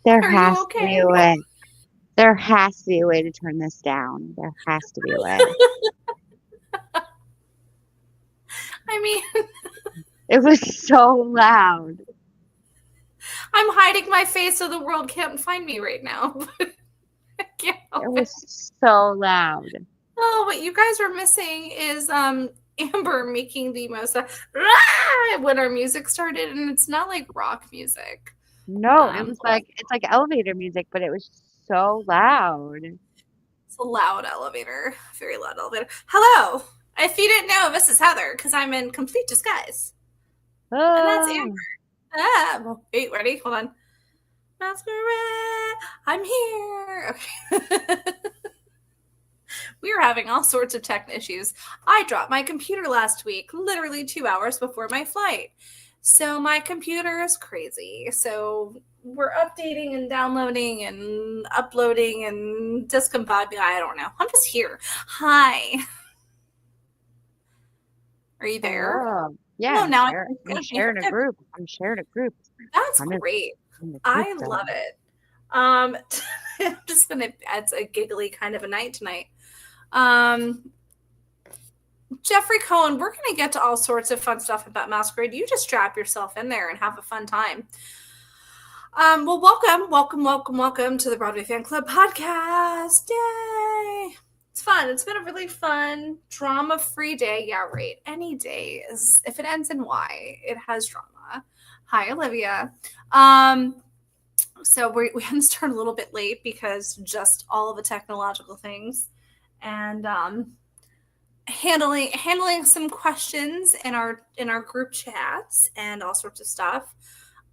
There Are you has to be okay? a way. There has to be a way to turn this down. There has to be a way. I mean, It was so loud. I'm hiding my face so the world can't find me right now. I can't It help it. was so loud. Oh, what you guys are missing is Amber making the most when our music started, and it's not like rock music. No, it was Well, it's like elevator music, but it was so loud. it's a loud elevator, very loud elevator. Hello. If you didn't know, this is Heather because I'm in complete disguise, and that's Amber. Oh, Well, wait, ready? Hold on. Masquerade, I'm here. Okay. We were having all sorts of tech issues. I dropped my computer last week, literally 2 hours before my flight. So my computer is crazy. So we're updating and downloading and uploading and discombobulating. I don't know. I'm just here. Hi. Are you there? hello. Yeah, Oh, now I I'm can sharing a hear. group. I'm sharing a group. That's I'm in, great. in the group I though. love it. Um, I'm just gonna. It's a giggly kind of a night tonight. Um, Jeffrey Cohen, we're going to get to all sorts of fun stuff about Masquerade. You just strap yourself in there and have a fun time. Well, welcome to the Broadway Fan Club podcast. Yay! It's fun. It's been a really fun, drama-free day. Yeah, right. Any day is, if it ends in Y, it has drama. Hi, Olivia. So we had to start a little bit late because just all of the technological things, and handling some questions in our group chats and all sorts of stuff.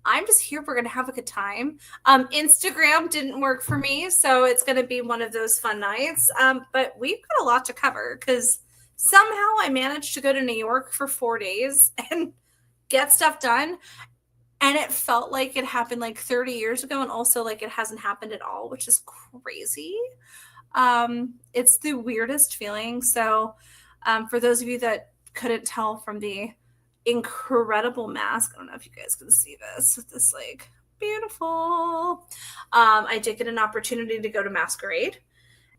I'm just here. We're gonna have a good time. Instagram didn't work for me, so it's gonna be one of those fun nights. But we've got a lot to cover because somehow I managed to go to New York for 4 days and get stuff done. And it felt like it happened like 30 years ago, and also like it hasn't happened at all, which is crazy. It's the weirdest feeling. So, for those of you that couldn't tell from the incredible mask, I don't know if you guys can see this with this like beautiful. I did get an opportunity to go to Masquerade,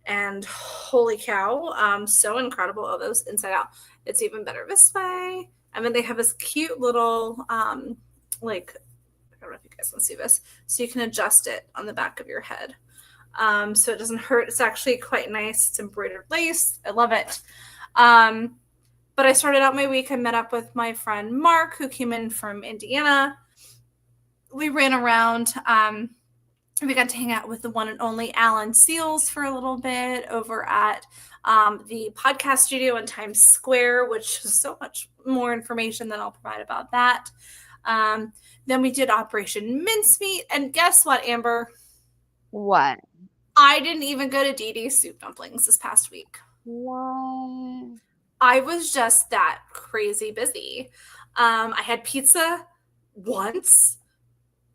and holy cow, so incredible. Oh, those inside out. It's even better this way. I mean, they have this cute little like I don't know if you guys can see this, so you can adjust it on the back of your head. So it doesn't hurt. It's actually quite nice. It's embroidered lace. I love it. But I started out my week. I met up with my friend Mark, who came in from Indiana. We ran around. We got to hang out with the one and only Alan Seals for a little bit over at the podcast studio in Times Square, which is so much more information than I'll provide about that. Then we did Operation Mincemeat. And guess what, Amber? What? I didn't even go to Dee Dee's Soup Dumplings this past week. What? I was just that crazy busy. I had pizza once,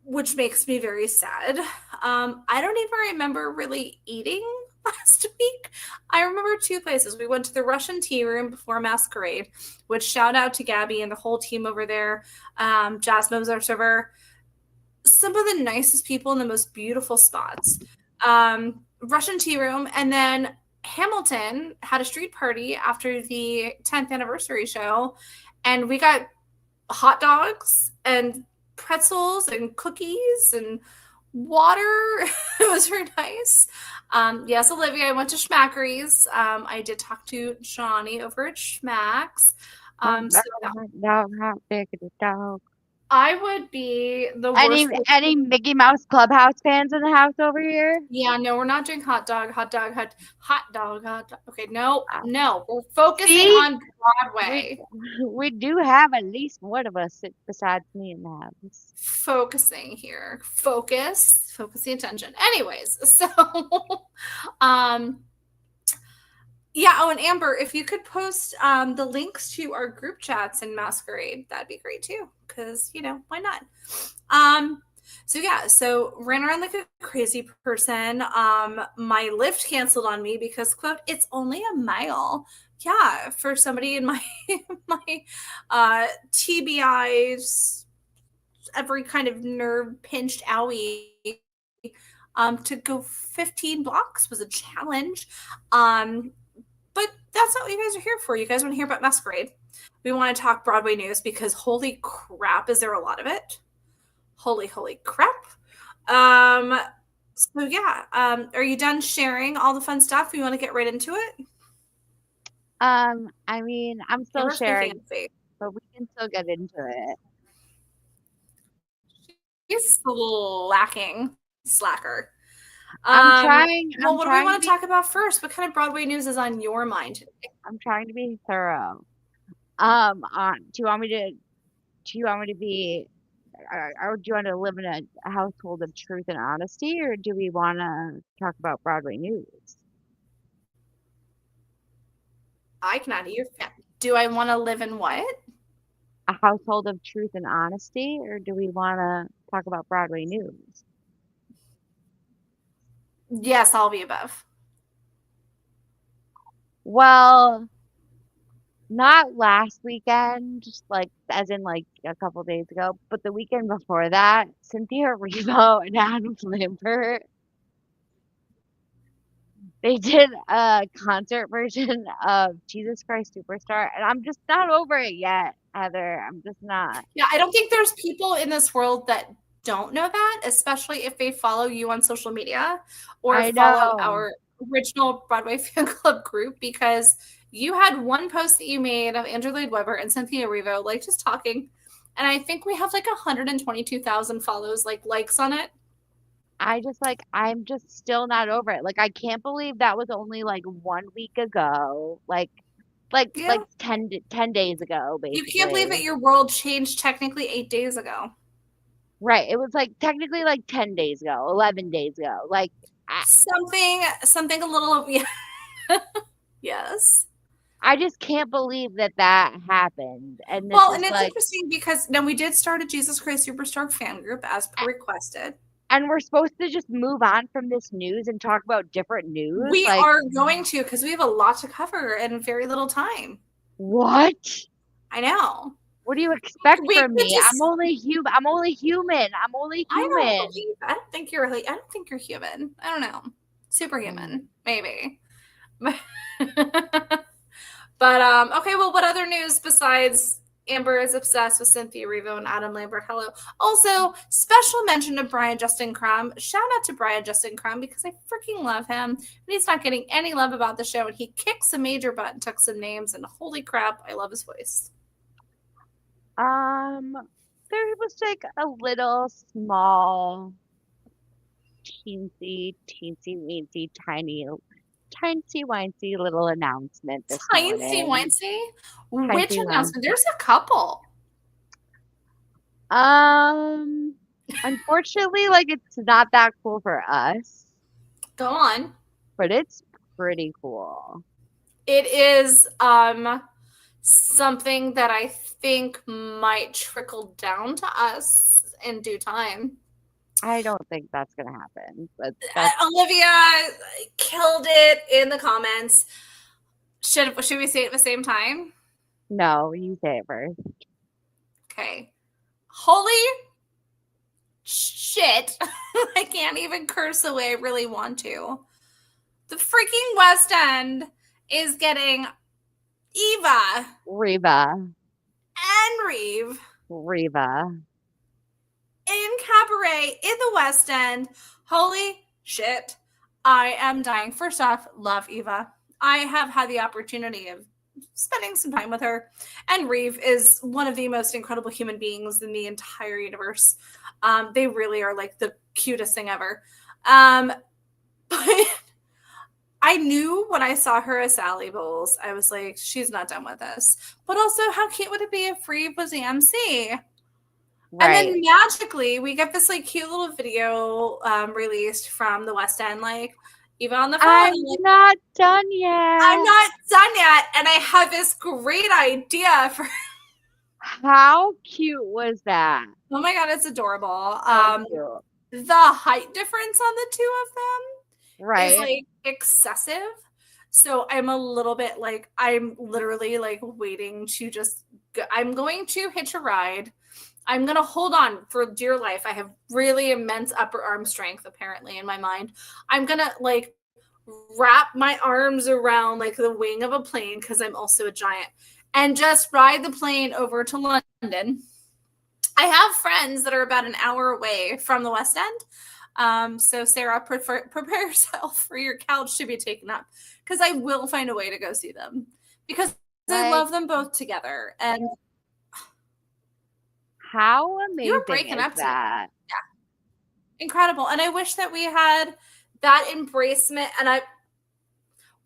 which makes me very sad. I don't even remember really eating last week. I remember two places. We went to the Russian tea room before Masquerade, which shout out to Gabby and the whole team over there. Jasmine was our server. Some of the nicest people in the most beautiful spots. Russian tea room, and then HamilTEN had a street party after the 10th anniversary show, and we got hot dogs and pretzels and cookies and water. It was very nice. Yes, Olivia, I went to Schmackery's. I did talk to Johnny over at Schmack's. So Dog, how big is the dog? I would be the worst. Any Mickey Mouse Clubhouse fans in the house over here? Yeah, no, we're not doing hot dog, hot dog, hot dog, hot dog. Okay, no, Uh, no, we're focusing See, on we Broadway. we do have at least one of us besides me in the house. Focusing here. Focus the attention. Anyways, so um yeah, oh, and Amber, if you could post the links to our group chats in Masquerade, that'd be great too. Cause why not? So yeah, so ran around like a crazy person. My Lyft canceled on me because quote, it's only a mile. Yeah, for somebody in my my TBI's every kind of nerve pinched owie To go 15 blocks was a challenge. But that's not what you guys are here for. You guys want to hear about Masquerade. We want to talk Broadway news because holy crap, is there a lot of it? Holy crap. So yeah, are you done sharing all the fun stuff? We want to get right into it. I mean, I'm still Amber's making sharing, a face. but we can still get into it. She's slacking, slacker. I'm What do we trying to want to be, talk about first? What kind of Broadway news is on your mind today? I'm trying to be thorough. Do you want me to, do you want me to be, or do you want to live in a household of truth and honesty, or do we want to talk about Broadway news? I cannot hear. Do I want to live in what? A household of truth and honesty, or do we want to talk about Broadway news? Yes, all the above. Well, not last weekend, just like as in like a couple days ago, but the weekend before that, Cynthia Erivo and Adam Lambert, they did a concert version of Jesus Christ Superstar, and I'm just not over it yet, Heather. I'm just not. Yeah, I don't think there's people in this world that don't know that, especially if they follow you on social media or I follow know. our original Broadway fan club group, because you had one post that you made of Andrew Lloyd Webber and Cynthia Erivo, like just talking. And I think we have like 122,000 follows, like likes on it. I'm just still not over it. Like I can't believe that was only like 1 week ago. Like Yeah. 10 days ago, You can't believe basically. that your world changed technically 8 days ago. Right. It was like technically like 10 days ago, 11 days ago. Like Something a little, yeah. Yes. I just can't believe that that happened. And this Well, is and it's like, interesting because now we did start a Jesus Christ Superstar fan group as per requested. and we're supposed to just move on from this news and talk about different news. We Like, are going to, because we have a lot to cover in very little time. what? I know. What do you expect We from could me? just. I'm only human. I'm only human. I'm only I don't human. believe. I don't think you're. I don't think you're human. I don't know. Mm. Superhuman, maybe. But okay. Well, what other news besides Amber is obsessed with Cynthia Erivo and Adam Lambert? Hello. Also, special mention to Brian Justin Crumb. Shout out to Brian Justin Crumb because I freaking love him. And he's not getting any love about the show. And he kicks a major butt and took some names. And holy crap, I love his voice. Um, there was like a little small, teensy weensy, tiny wincy little announcement this Tiny morning. Wincy? Which Tiny announcement? wincy. There's a couple. Unfortunately, like it's not that cool for us, Go on. but it's pretty cool. It is something that I think might trickle down to us in due time. I don't think that's gonna happen, but that's Olivia killed it in the comments. Should we say it at the same time? no, you say it first. Okay. Holy shit. I can't even curse the way I really want to. The freaking West End is getting Eva Reba, and Reeve Reba. in cabaret in the West End. Holy shit. I am dying. First off, love Eva. I have had the opportunity of spending some time with her. And Reeve is one of the most incredible human beings in the entire universe. They really are like the cutest thing ever. But I knew when I saw her as Sally Bowles, I was like, she's not done with us. But also, how cute would it be if Reeve was the MC? And Right. then magically, we get this like cute little video released from the West End, like Eva on the phone. I'm like, not done yet. I'm not done yet, and I have this great idea for. How cute was that? Oh my god, it's adorable. Cute. The height difference on the two of them Right. is like excessive. So I'm a little bit like, I'm literally like waiting to just, I'm going to hitch a ride I'm going to hold on for dear life. I have really immense upper arm strength, apparently, in my mind. I'm going to like wrap my arms around like the wing of a plane because I'm also a giant and just ride the plane over to London. I have friends that are about an hour away from the West End. So Sarah, prepare yourself for your couch to be taken up because I will find a way to go see them because I Like, love them both together. And how you were amazing breaking is up today. that? Yeah, incredible. And I wish that we had that embracement. And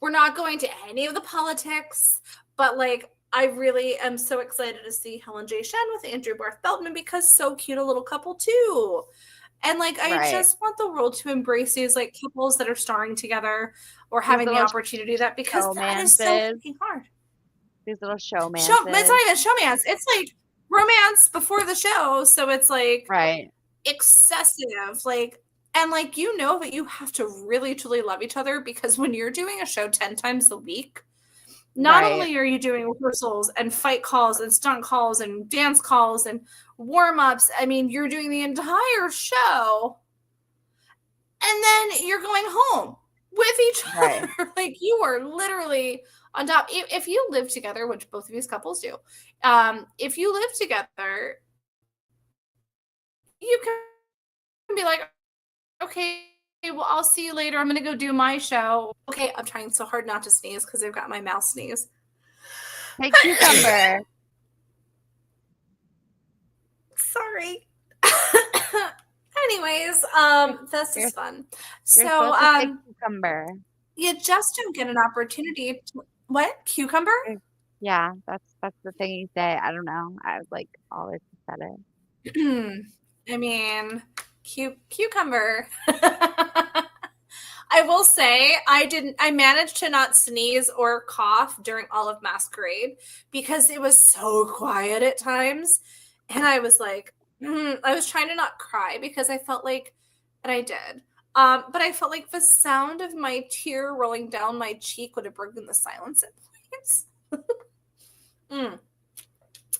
we're not going to any of the politics, but like I really am so excited to see Helen J. Shen with Andrew Barth Feldman because so cute a little couple too. And like I Right. just want the world to embrace these like couples that are starring together or These having the little opportunity to that because that is so showmances. fucking hard. These little It's not showmances. even showmance. It's like romance before the show. So it's like Right. excessive. Like and like that you have to really truly love each other because when you're doing a show 10 times a week, not Right. only are you doing rehearsals and fight calls and stunt calls and dance calls and warm-ups, I mean, you're doing the entire show and then you're going home with each Right. other. Like you are literally on top. If you live together, which both of these couples do, if you live together, you can be like, okay, well, I'll see you later. I'm going to go do my show. Okay, I'm trying so hard not to sneeze because I've got my mouth sneeze. Hey, cucumber. Sorry. Anyways, this You're, is fun. you're So, supposed to say cucumber. you just don't get an opportunity to, what? Cucumber? Yeah, that's the thing you say. I don't know. I was like always said it. I mean, cucumber. I will say I managed to not sneeze or cough during all of Masquerade because it was so quiet at times. And I was like, I was trying to not cry because I felt like, and I did. But I felt like the sound of my tear rolling down my cheek would have broken the silence at points.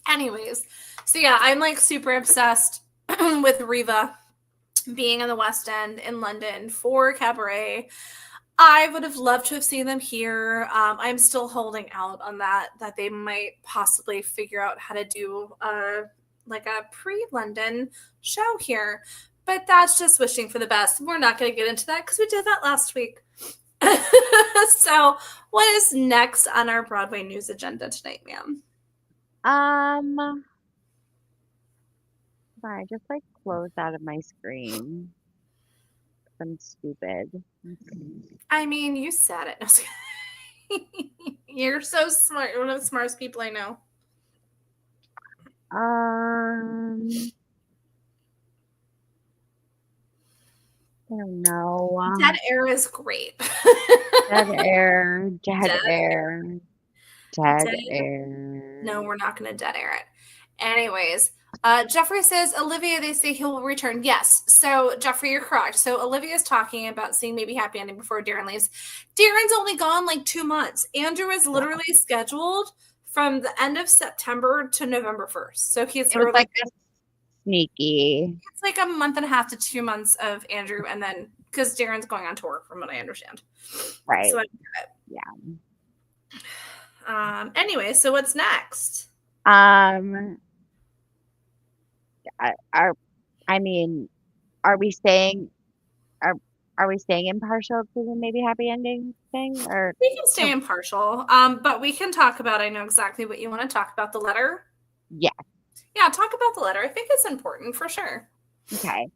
Anyways, so yeah, I'm like super obsessed with Riva being in the West End in London for Cabaret. I would have loved to have seen them here. I'm still holding out on that they might possibly figure out how to do like a pre-London show here. But that's just wishing for the best. We're not going to get into that because we did that last week. So, what is next on our Broadway news agenda tonight, ma'am? Sorry, just like closed out of my screen. I'm stupid. I mean, you said it. You're so smart. You're one of the smartest people I know. I don't know. Dead air is great. Dead air, dead Dead air, dead Dead. air. No, we're not going to dead air it. Anyways, Jeffrey says, Olivia, they say he will return. Yes. So, Jeffrey, you're correct. So, Olivia's talking about seeing maybe Happy Ending before Darren leaves. Darren's only gone like 2 months. Andrew is literally scheduled from the end of September to November 1st. So, he's It was like a sneaky. it's like a month and a half to 2 months of Andrew, and then because Darren's going on tour, from what I understand. Right. So, yeah. Anyway, so what's next? I mean, are we staying impartial to the maybe happy ending thing, or we can stay impartial? But we can talk about. I know exactly what you want to talk about. The letter. Yeah. Yeah, talk about the letter. I think it's important for sure. Okay.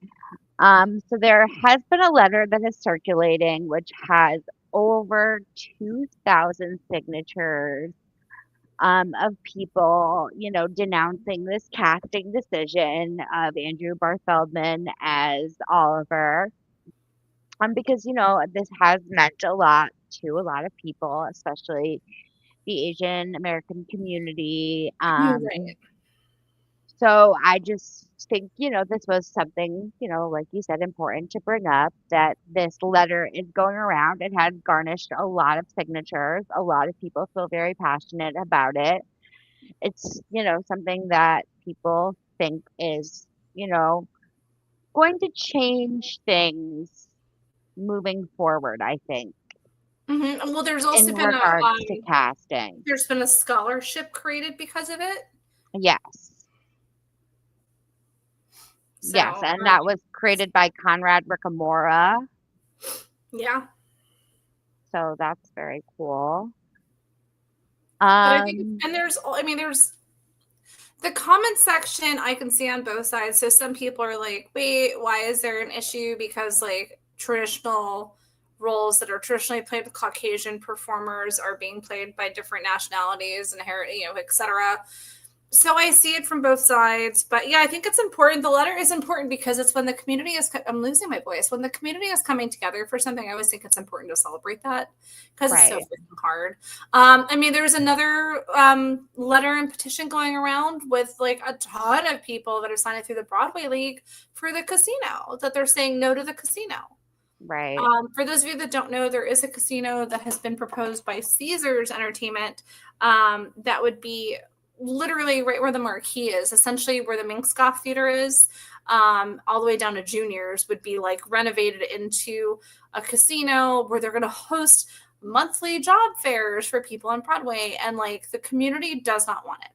So there has been a letter that is circulating, which has over 2,000 signatures of people, denouncing this casting decision of Andrew Barth Feldman as Oliver. Because, this has meant a lot to a lot of people, especially the Asian American community. Right. So I just think, this was something, like you said, important to bring up that this letter is going around. It had garnished a lot of signatures. A lot of people feel very passionate about it. It's, something that people think is, you know, going to change things moving forward, I think, Well, in regards to casting. there's been a scholarship created because of it. Yes. Yes, So, and that was created by Conrad Ricamora, yeah. so that's very cool. But I think, Um, and there's the comment section I can see on both sides. So some people are like, wait, why is there an issue? Because like traditional roles that are traditionally played with Caucasian performers are being played by different nationalities and, etc. So I see it from both sides, but yeah, I think it's important. The letter is important because it's when the community is, I'm losing my voice. When the community is coming together for something, I always think it's important to celebrate that because it's so right, freaking hard. There's another letter and petition going around with like a ton of people that are signing through the Broadway League for the casino, that they're saying no to the casino. right. For those of you that don't know, there is a casino that has been proposed by Caesars Entertainment that would be literally right where the marquee is, essentially where the Minskoff Theater is, all the way down to Juniors, would be like renovated into a casino where they're going to host monthly job fairs for people on Broadway. And like the community does not want it.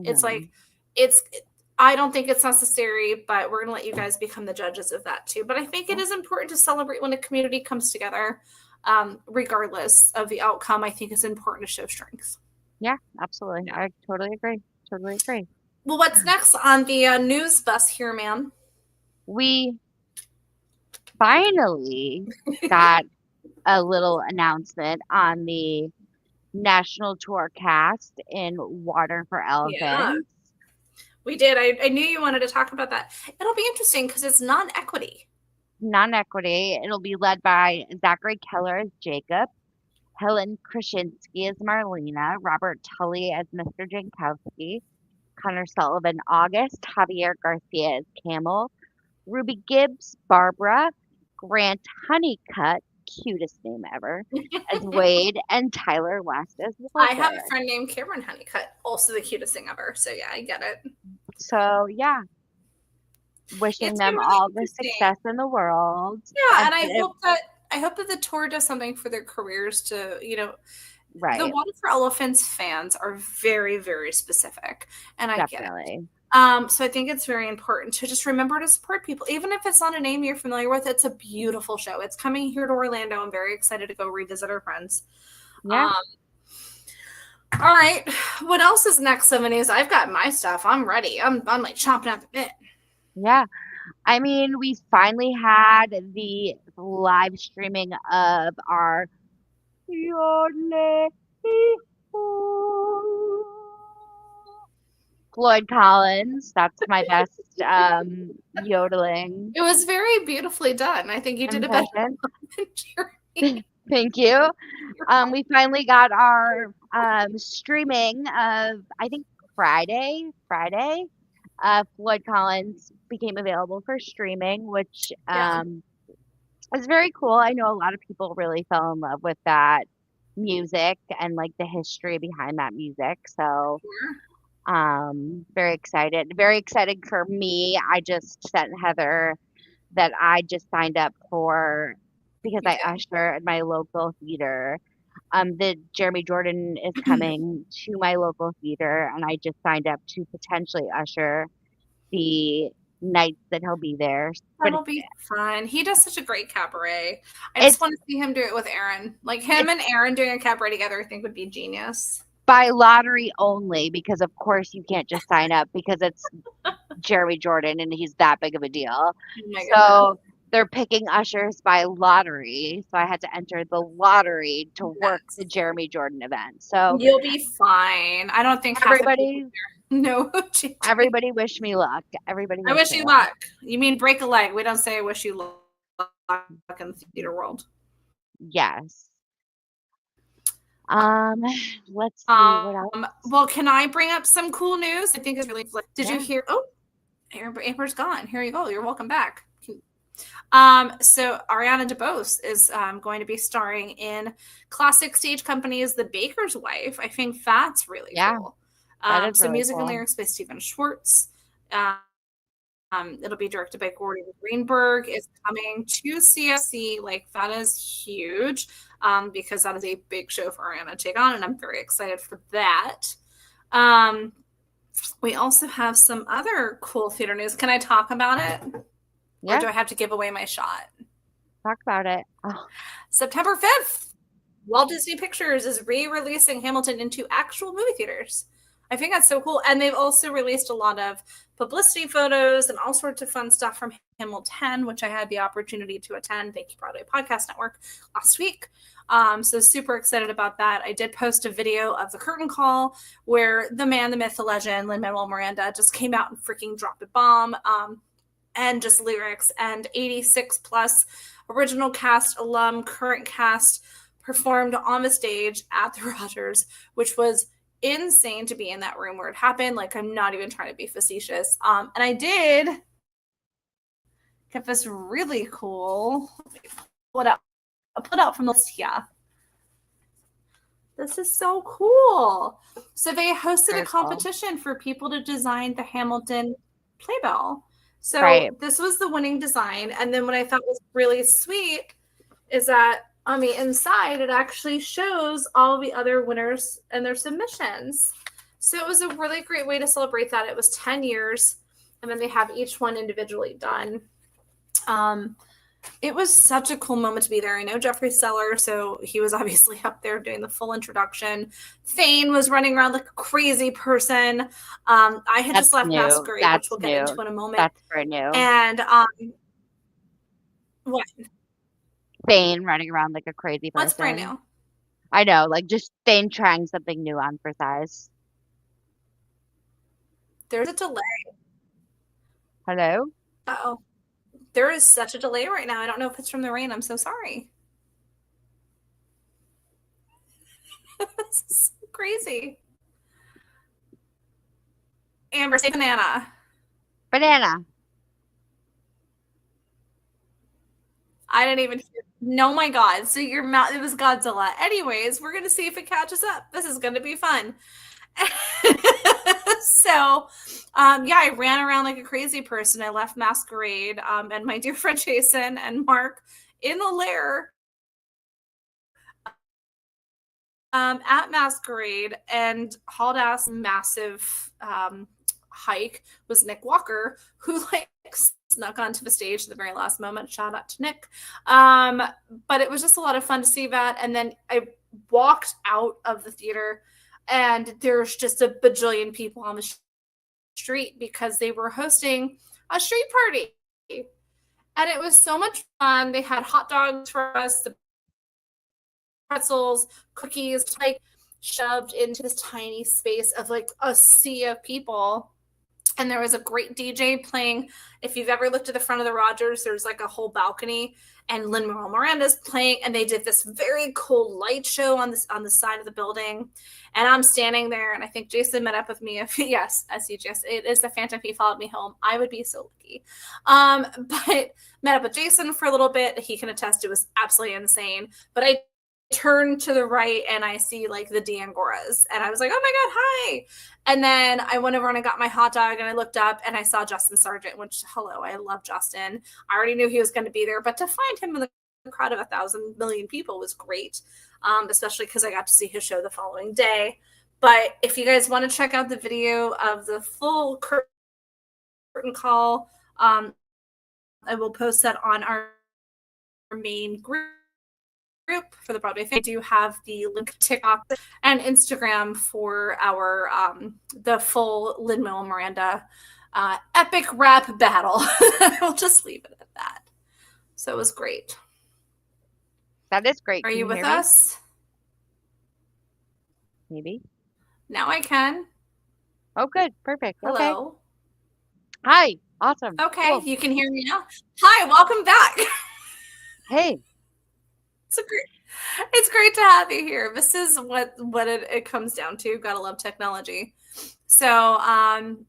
It's like, I don't think it's necessary, but we're going to let you guys become the judges of that too. But I think it is important to celebrate when a community comes together, regardless of the outcome. I think it's important to show strength. Yeah, absolutely. Yeah. I totally agree. Totally agree. Well, what's next on the news bus here, ma'am? We finally got a little announcement on the national tour cast in Water for Elephants. Yeah, we did. I knew you wanted to talk about that. It'll be interesting because it's non-equity. Non-equity. It'll be led by Zachary Keller as Jacob, Helen Krasinski as Marlena, Robert Tully as Mr. Jankowski, Connor Sullivan August, Javier Garcia as Camel, Ruby Gibbs Barbara, Grant Honeycutt, cutest name ever, as Wade, and Tyler West as Walter. I have a friend named Cameron Honeycutt, also the cutest thing ever. So yeah, I get it. So yeah, wishing them really all the success in the world. Yeah, and I hope that the tour does something for their careers to, right. The Water for Elephants fans are very, very specific, and I get it. So I think it's very important to just remember to support people, even if it's not a name you're familiar with. It's a beautiful show. It's coming here to Orlando. I'm very excited to go revisit our friends. Yeah. All right. What else is next, 70s? I've got my stuff. I'm ready. I'm like chomping at the bit. Yeah. I mean, we finally had the live streaming of our Floyd Collins. That's my best yodeling. It was very beautifully done. I think you did a better job than Jeremy. Thank you. We finally got our streaming of, I think, Friday. Floyd Collins became available for streaming, which is very cool. I know a lot of people really fell in love with that music and like the history behind that music. So very excited. Very excited for me. I just sent Heather that I just signed up for because I usher at my local theater. The Jeremy Jordan is coming to my local theater, and I just signed up to potentially usher the nights that he'll be there. That'll be fun. He does such a great cabaret. I just want to see him do it with Aaron. Like him and Aaron doing a cabaret together, I think would be genius. By lottery only, because of course you can't just sign up because it's Jeremy Jordan and he's that big of a deal. So they're picking ushers by lottery. So I had to enter the lottery to work the Jeremy Jordan event. So you'll be fine. I don't think everybody. No. Everybody wish me luck. I wish you luck. You mean break a leg? We don't say I wish you luck in the theater world. Yes. Let's see what else. Well, can I bring up some cool news? I think it's really. Did you hear? Oh, Amber's gone. Here you go. You're welcome back. So Ariana DeBose is going to be starring in Classic Stage Company's The Baker's Wife. I think that's really cool. That is so really music cool. and lyrics by Stephen Schwartz. It'll be directed by Gordon Greenberg. It's coming to CFC. Like, that is huge, because that is a big show for Ariana to take on, and I'm very excited for that. We also have some other cool theater news. Can I talk about it? Yeah. Or do I have to give away my shot? Talk about it. Oh. September 5th, Walt Disney Pictures is re-releasing Hamilton into actual movie theaters. I think that's so cool. And they've also released a lot of publicity photos and all sorts of fun stuff from HamilTEN, which I had the opportunity to attend. Thank you, Broadway Podcast Network, last week. So super excited about that. I did post a video of the curtain call where the man, the myth, the legend, Lin-Manuel Miranda just came out and freaking dropped a bomb, and just lyrics, and 86 plus original cast, alum, current cast performed on the stage at the Rogers, which was insane to be in that room where it happened. Like, I'm not even trying to be facetious. And I did get this really cool, I'll put out from the list here. This is so cool. So they hosted a competition for people to design the Hamilton Playbill. So this was the winning design. And then what I thought was really sweet is that on the inside, it actually shows all the other winners and their submissions. So it was a really great way to celebrate that. It was 10 years, and then they have each one individually done. It was such a cool moment to be there. I know Jeffrey Seller, so he was obviously up there doing the full introduction. Thane was running around like a crazy person. I had just left Masquerade, which we'll get into in a moment. That's brand new. And what? Thane running around like a crazy person. What's brand new? I know, like just Thane trying something new on for size. There's a delay. Hello? Uh-oh. There is such a delay right now. I don't know if it's from the rain. I'm so sorry. This is so crazy. Amber, say banana. Banana. I didn't even hear. No, my God. So your mouth, it was Godzilla. Anyways, we're going to see if it catches up. This is going to be fun. So, yeah, I ran around like a crazy person. I left Masquerade, and my dear friend Jason and Mark in the lair at Masquerade, and hauled ass massive hike was Nick Walker, who like snuck onto the stage at the very last moment. Shout out to Nick. But it was just a lot of fun to see that. And then I walked out of the theater, and there's just a bajillion people on the street because they were hosting a street party. And it was so much fun. They had hot dogs for us, the pretzels, cookies, like shoved into this tiny space of like a sea of people. And there was a great DJ playing. If you've ever looked at the front of the Rogers, there's like a whole balcony, and Lin-Manuel Miranda's playing, and they did this very cool light show on the side of the building. And I'm standing there, and I think Jason met up with me. Yes, SCGS, it is the Phantom. He followed me home. I would be so lucky. But met up with Jason for a little bit. He can attest it was absolutely insane. But I turn to the right and I see like the D'Angoras, and I was like, oh my God, hi. And then I went over and I got my hot dog, and I looked up and I saw Justin Sargent, which, hello, I love Justin. I already knew he was going to be there, but to find him in the crowd of 1,000 million people was great, especially because I got to see his show the following day. But if you guys want to check out the video of the full curtain call, I will post that on our main group for the Broadway fan. I do have the link to TikTok and Instagram for our the full Lin-Manuel Miranda epic rap battle. I'll just leave it at that. So it was great. That is great. Are you with us? Maybe. Now I can. Oh, good. Perfect. Hello. Okay. Hi. Awesome. Okay. Cool. You can hear me now. Hi. Welcome back. Hey. It's great to have you here. This is what it comes down to. Gotta love technology. So,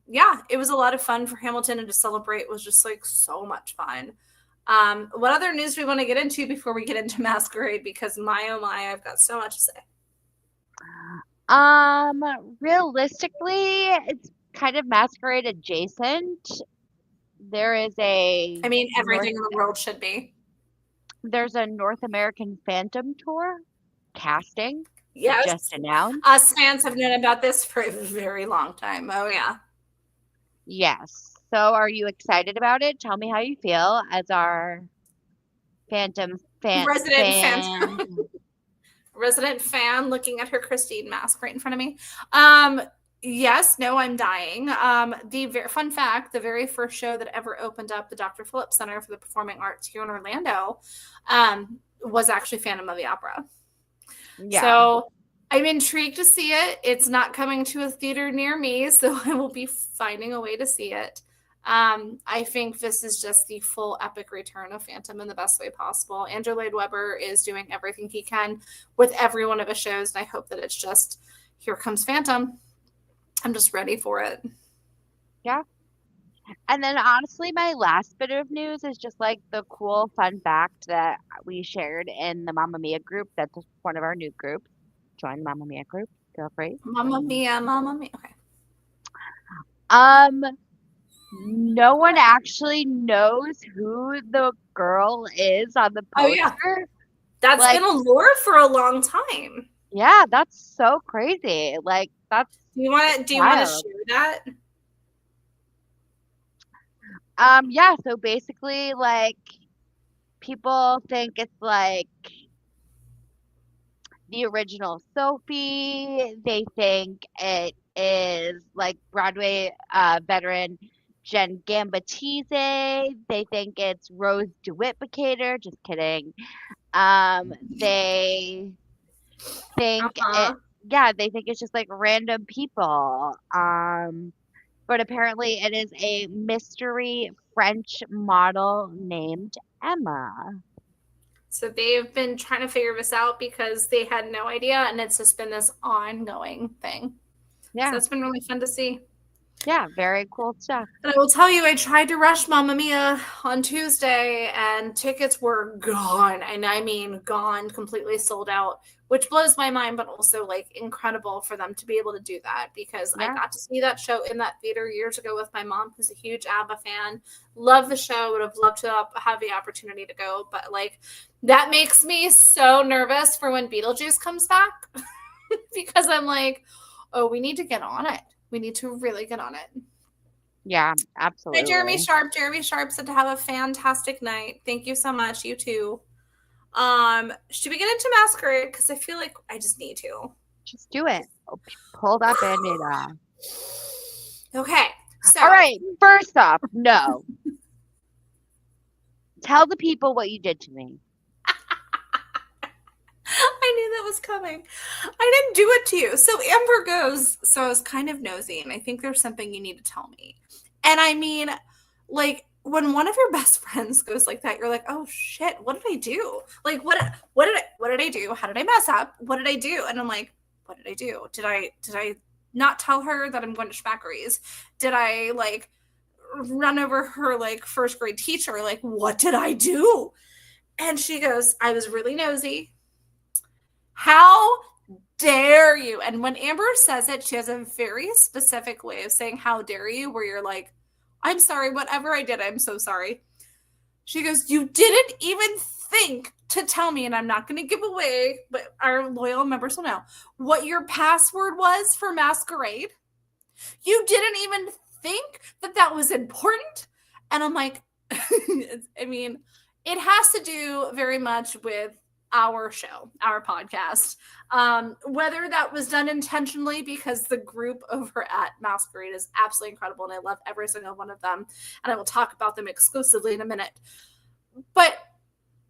yeah, it was a lot of fun for Hamilton, and to celebrate was just like so much fun. What other news do we want to get into before we get into Masquerade? Because my, oh my, I've got so much to say. Realistically, it's kind of Masquerade adjacent. There is a I mean, North everything in the world should be. there's a North American Phantom tour casting just Yes. announced. Us fans have known about this for a very long time. Oh, yeah. Yes. So are you excited about it? Tell me how you feel as our Phantom Resident fan. fan. Resident fan looking at her Christine mask right in front of me. Yes, no, I'm dying. Fun fact, the very first show that ever opened up the Dr. Phillips Center for the Performing Arts here in Orlando was actually Phantom of the Opera. Yeah. So I'm intrigued to see it. It's not coming to a theater near me, so I will be finding a way to see it. I think this is just the full epic return of Phantom in the best way possible. Andrew Lloyd Webber is doing everything he can with every one of his shows, and I hope that it's just, here comes Phantom. I'm just ready for it. Yeah. And then honestly, my last bit of news is just like the cool fun fact that we shared in the Mamma Mia group. That's one of our new groups. Join the Mamma Mia group. Feel free. Mamma Mia, Mamma Mia. Okay. No one actually knows who the girl is on the Oh, yeah. poster. That's Like, been a lore for a long time. yeah, that's so crazy. Like, that's Do you want to wild. share that? Yeah, so basically, like, people think it's like the original Sophie. They think it is like Broadway veteran Jen Gambatese. They think it's Rose DeWitt-Bucator. Just kidding. They think Uh-huh. they think it's just like random people. But apparently it is a mystery French model named Emma. So they've been trying to figure this out because they had no idea, and it's just been this ongoing thing. Yeah. So it's been really fun to see. Yeah, very cool stuff. And I will tell you, I tried to rush Mamma Mia on Tuesday, and tickets were gone. And I mean, gone, completely sold out, which blows my mind, but also like incredible for them to be able to do that, because I got to see that show in that theater years ago with my mom, who's a huge ABBA fan. Love the show, would have loved to have the opportunity to go, but like that makes me so nervous for when Beetlejuice comes back because I'm like, oh, we need to get on it. We need to really get on it. Yeah, absolutely. Hi, Jeremy Sharp. Jeremy Sharp said to have a fantastic night. Thank you so much. You too. Should we get into Masquerade? Because I feel like I just need to. Just do it. Pull that band-aid off. Okay. So. All right. First off, no. Tell the people what you did to me. I knew that was coming. I didn't do it to you. So Amber goes, so I was kind of nosy, and I think there's something you need to tell me. And I mean, like, when one of your best friends goes like that, you're like, oh shit, what did I do? Like, what did I do? How did I mess up? What did I do? And I'm like, what did I do? Did I not tell her that I'm going to Schmackery's? Did I like run over her like first grade teacher? Like, what did I do? And she goes, I was really nosy. How dare you? And when Amber says it, she has a very specific way of saying, how dare you? Where you're like, I'm sorry, whatever I did, I'm so sorry. She goes, you didn't even think to tell me, and I'm not going to give away, but our loyal members will know, what your password was for Masquerade. You didn't even think that that was important. And I'm like, I mean, it has to do very much with our show, our podcast, whether that was done intentionally, because the group over at Masquerade is absolutely incredible, and I love every single one of them, and I will talk about them exclusively in a minute. But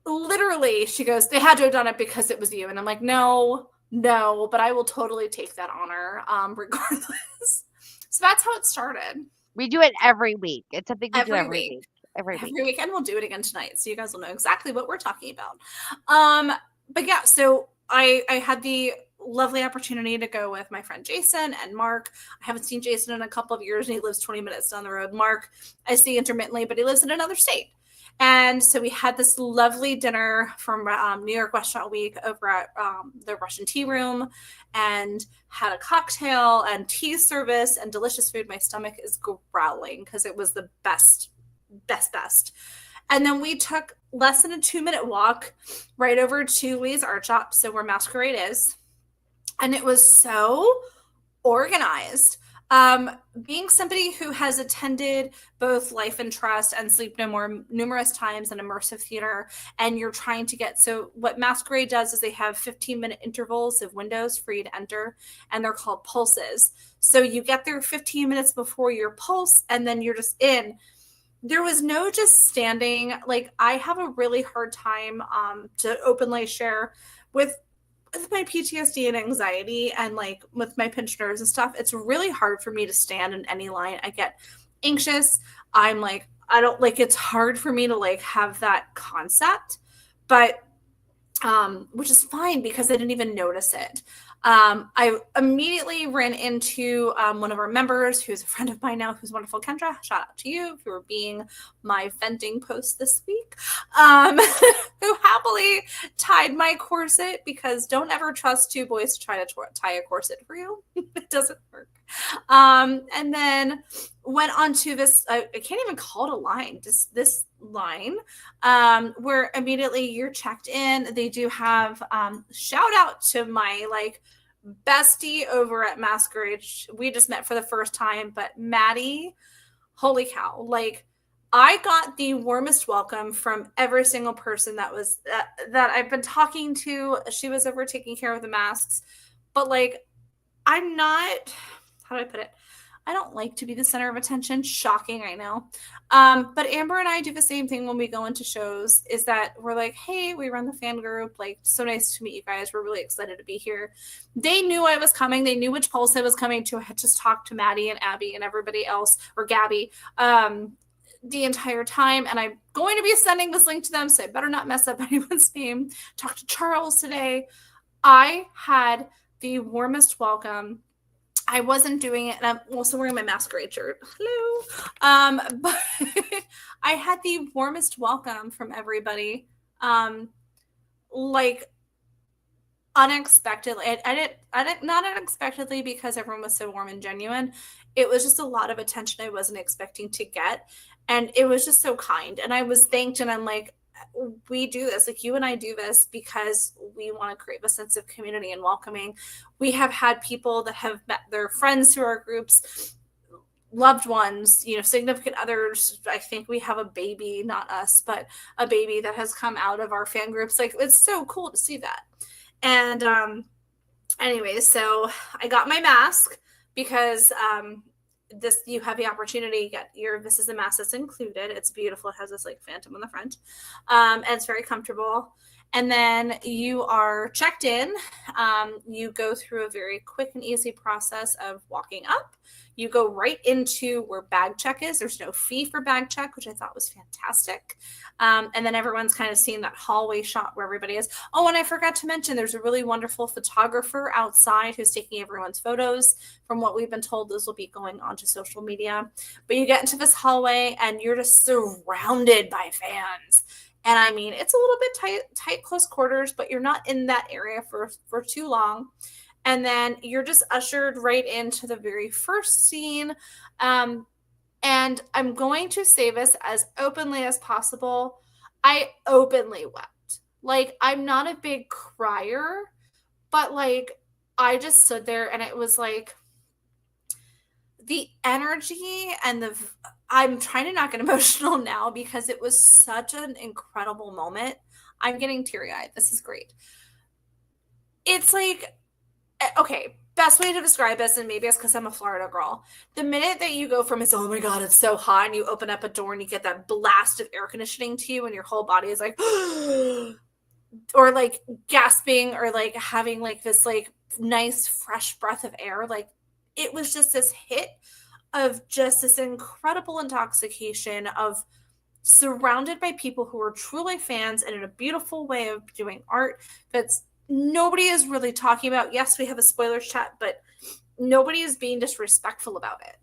literally, she goes, they had to have done it because it was you. And I'm like, no, but I will totally take that honor regardless. So that's how it started. We do it every week. It's something we do every week. Every weekend. We'll do it again tonight, so you guys will know exactly what we're talking about. But yeah, so I had the lovely opportunity to go with my friend Jason and Mark. I haven't seen Jason in a couple of years, and he lives 20 minutes down the road. Mark, I see intermittently, but he lives in another state. And so we had this lovely dinner from New York Restaurant Week over at the Russian Tea Room, and had a cocktail and tea service and delicious food. My stomach is growling because it was the best, best, best. And then we took less than a 2-minute walk right over to Lee's Art Shop, so where Masquerade is. And it was so organized. Being somebody who has attended both Life and Trust and Sleep No More numerous times in immersive theater, and you're trying to get, so what Masquerade does is they have 15-minute intervals of windows for you to enter, and they're called pulses. So you get there 15 minutes before your pulse, and then you're just in. There was no just standing. Like, I have a really hard time to openly share with my PTSD and anxiety, and like with my pinched nerves and stuff. It's really hard for me to stand in any line. I get anxious. I'm like, I don't like, it's hard for me to like have that concept, but which is fine because I didn't even notice it. I immediately ran into one of our members who's a friend of mine now, who's wonderful. Kendra, shout out to you for being my venting post this week, who happily tied my corset, because don't ever trust two boys to try to tie a corset for you. It doesn't work. And then went on to this, I can't even call it a line, just this line, where immediately you're checked in. They do have, shout out to my like bestie over at Masquerade. We just met for the first time, but Maddie, holy cow. Like, I got the warmest welcome from every single person that was, that I've been talking to. She was over taking care of the masks, but like, I'm not, how do I put it? I don't like to be the center of attention. Shocking, I know. But Amber and I do the same thing when we go into shows, is that we're like, hey, we run the fan group. Like, so nice to meet you guys. We're really excited to be here. They knew I was coming. They knew which pulse I was coming to. I had just talked to Maddie and Abby and everybody else, or Gabby, the entire time. And I'm going to be sending this link to them, so I better not mess up anyone's name. Talked to Charles today. I had the warmest welcome. I wasn't doing it, and I'm also wearing my Masquerade shirt. Hello. But I had the warmest welcome from everybody. Like, unexpectedly. I didn't, not unexpectedly, because everyone was so warm and genuine. It was just a lot of attention I wasn't expecting to get. And it was just so kind. And I was thanked, and I'm like, we do this, like, you and I do this because we want to create a sense of community and welcoming. We have had people that have met their friends through our groups, loved ones, you know, significant others. I think we have a baby, not us, but a baby that has come out of our fan groups. Like, it's so cool to see that. And anyway, so I got my mask because this, you have the opportunity to get your, this is a mask that's included. It's beautiful. It has this like phantom on the front, and it's very comfortable. And then you are checked in. You go through a very quick and easy process of walking up. You go right into where bag check is. There's no fee for bag check, which I thought was fantastic. And then everyone's kind of seeing that hallway shot where everybody is. Oh, and I forgot to mention, there's a really wonderful photographer outside who's taking everyone's photos. From what we've been told, those will be going onto social media. But you get into this hallway and you're just surrounded by fans. And I mean, it's a little bit tight, close quarters, but you're not in that area for too long. And then you're just ushered right into the very first scene. And I'm going to say this as openly as possible. I openly wept. Like, I'm not a big crier, but like, I just stood there and it was like the energy and the, I'm trying to not get emotional now because it was such an incredible moment. I'm getting teary-eyed. This is great. It's like, okay, best way to describe this, and maybe it's because I'm a Florida girl. The minute that you go from it's, oh my God, it's so hot, and you open up a door and you get that blast of air conditioning to you and your whole body is like, or like gasping, or like having like this like nice fresh breath of air. Like, it was just this hit of just this incredible intoxication of surrounded by people who are truly fans and in a beautiful way of doing art that's nobody is really talking about. Yes, we have a spoilers chat, but nobody is being disrespectful about it.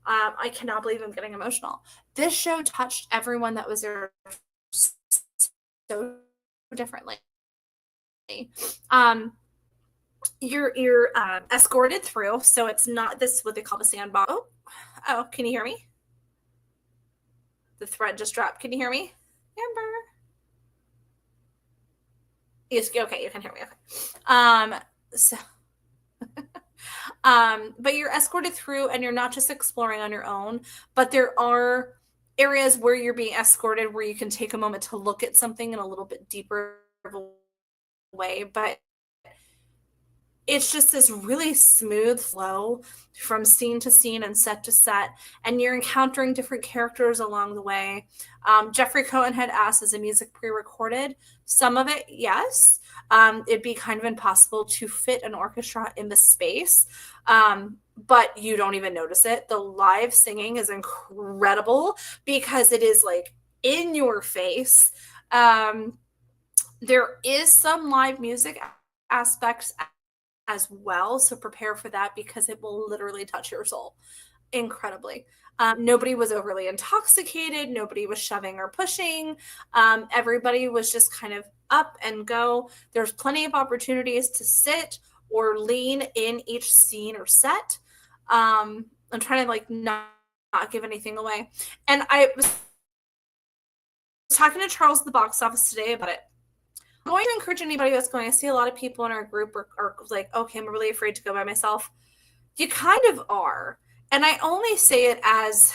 I cannot believe I'm getting emotional. This show touched everyone that was there so differently. Um, you're escorted through, so it's not this what they call the sandbox. Oh, can you hear me? The thread just dropped. Can you hear me, Amber? Yes, okay, you can hear me. Okay. So but you're escorted through and you're not just exploring on your own, but there are areas where you're being escorted where you can take a moment to look at something in a little bit deeper of a way. But it's just this really smooth flow from scene to scene and set to set, and you're encountering different characters along the way. Jeffrey Cohen had asked, is the music pre-recorded? Some of it, yes. It'd be kind of impossible to fit an orchestra in the space, but you don't even notice it. The live singing is incredible because it is like in your face. There is some live music aspects as well, so prepare for that because it will literally touch your soul incredibly. Nobody was overly intoxicated, nobody was shoving or pushing. Everybody was just kind of up and go. There's plenty of opportunities to sit or lean in each scene or set. I'm trying to like not give anything away. And I was talking to Charles at the box office today about it. I'm going to encourage anybody that's going. I see a lot of people in our group are like, okay, I'm really afraid to go by myself. You kind of are. And I only say it as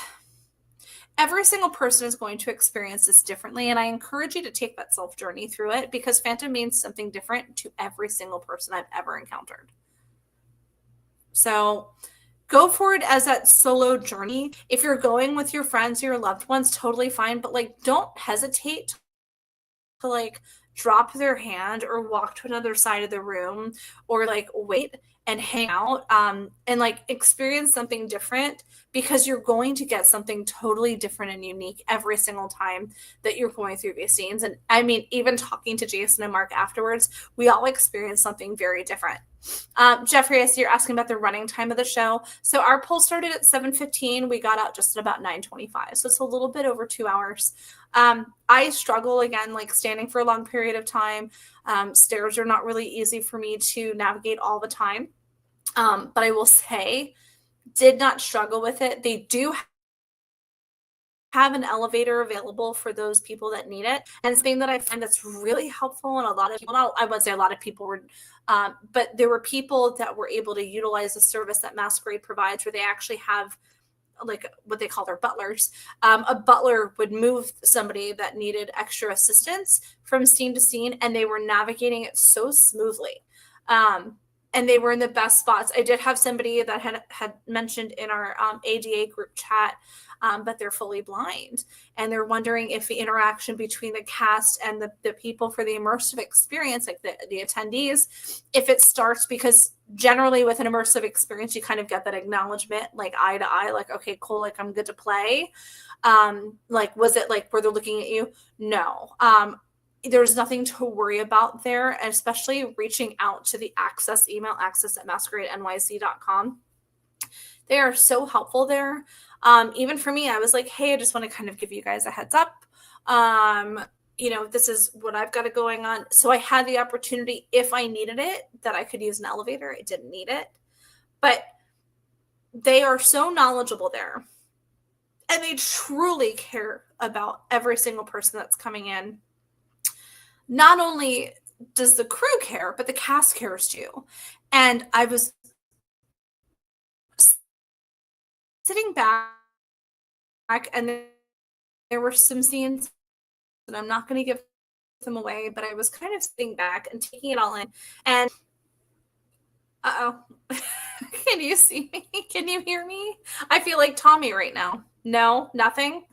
every single person is going to experience this differently. And I encourage you to take that self journey through it because Phantom means something different to every single person I've ever encountered. So go for it as that solo journey. If you're going with your friends or your loved ones, totally fine. But like, don't hesitate to like drop their hand or walk to another side of the room or like wait and hang out and like experience something different because you're going to get something totally different and unique every single time that you're going through these scenes. And I mean, even talking to Jason and Mark afterwards, we all experience something very different. Jeffrey, I see you're asking about the running time of the show. So our poll started at 7:15. We got out just at about 9:25. So it's a little bit over 2 hours. I struggle again, like standing for a long period of time. Stairs are not really easy for me to navigate all the time. But I will say, did not struggle with it. They do have an elevator available for those people that need it. And something that I find that's really helpful, and a lot of people, I would say a lot of people were, but there were people that were able to utilize the service that Masquerade provides where they actually have like what they call their butlers. A butler would move somebody that needed extra assistance from scene to scene, and they were navigating it so smoothly. And they were in the best spots. I did have somebody that had mentioned in our ADA group chat that they're fully blind, and they're wondering if the interaction between the cast and the people for the immersive experience, like the attendees, if it starts, because generally with an immersive experience, you kind of get that acknowledgement, like eye to eye, like, okay, cool, like I'm good to play. Like, was it like where they're looking at you? No. There's nothing to worry about there, especially reaching out to the email access at masqueradenyc.com. They are so helpful there. Even for me, I was like, hey, I just want to kind of give you guys a heads up. This is what I've got going on. So I had the opportunity, if I needed it, that I could use an elevator. I didn't need it. But they are so knowledgeable there. And they truly care about every single person that's coming in. Not only does the crew care, but the cast cares too. And I was sitting back, and there were some scenes, and I'm not going to give them away, but I was kind of sitting back and taking it all in. And can you see me? Can you hear me? I feel like Tommy right now. No, nothing.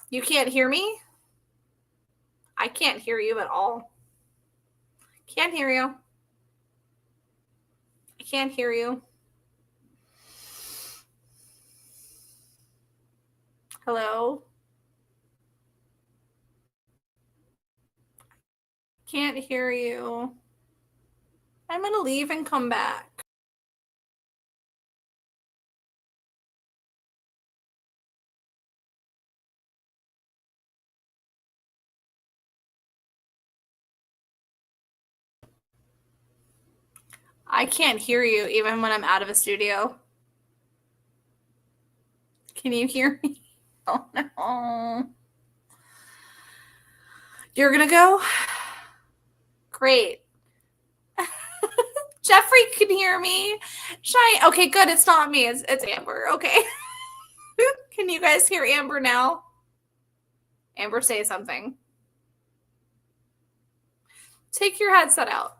You can't hear me? I can't hear you at all. Can't hear you. I can't hear you. Hello? Can't hear you. I'm going to leave and come back. I can't hear you even when I'm out of a studio. Can you hear me? Oh no. You're gonna go? Great. Jeffrey can hear me. Okay, good. It's not me. It's Amber. Okay. Can you guys hear Amber now? Amber, say something. Take your headset out.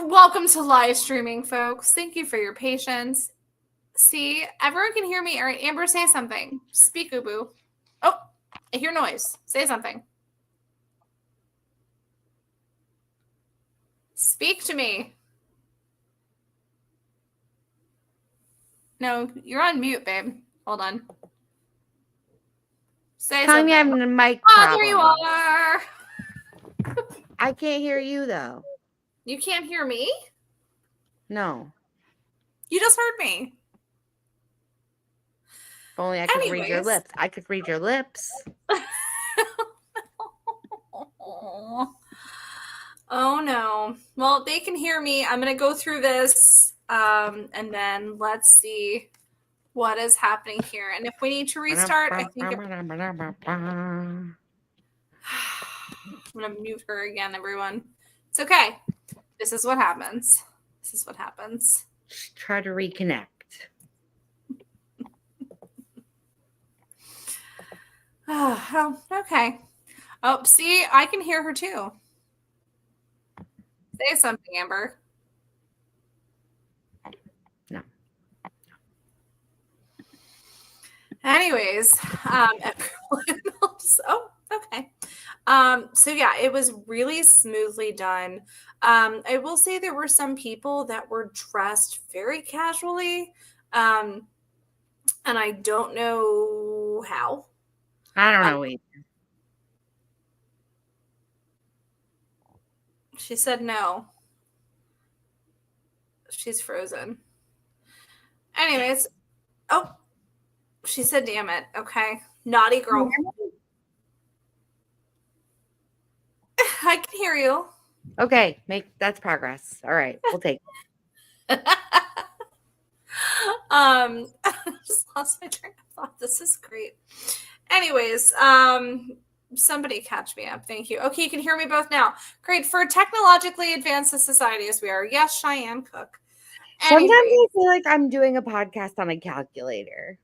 Welcome to live streaming, folks. Thank you for your patience. See, everyone can hear me. All right, Amber, say something. Speak, Ubu. Oh, I hear noise. Say something. Speak to me. No, you're on mute, babe. Hold on. Say Telling me something. I'm in a mic Oh, problem. there you are. I can't hear you though. You can't hear me? No. You just heard me. If only I could read your lips. I could read your lips. Oh no. Well, they can hear me. I'm going to go through this and then let's see what is happening here. And if we need to restart, I think I'm going to mute her again, everyone. It's okay. This is what happens. This is what happens. Try to reconnect. Oh, okay. Oh, see, I can hear her too. Say something, Amber. No. Anyways, everyone else. Oh, okay. So yeah, it was really smoothly done. I will say there were some people that were dressed very casually. And I don't know how. I don't know either. She said no. She's frozen. Anyways, oh, she said damn it. Okay. Naughty girl. I can hear you. Okay, that's progress. All right, we'll take it. I just lost my train of thought. This is great. Anyways, somebody catch me up. Thank you. Okay, you can hear me both now. Great. For technologically advanced society as we are. Yes, Cheyenne Cook. Sometimes I feel like I'm doing a podcast on a calculator.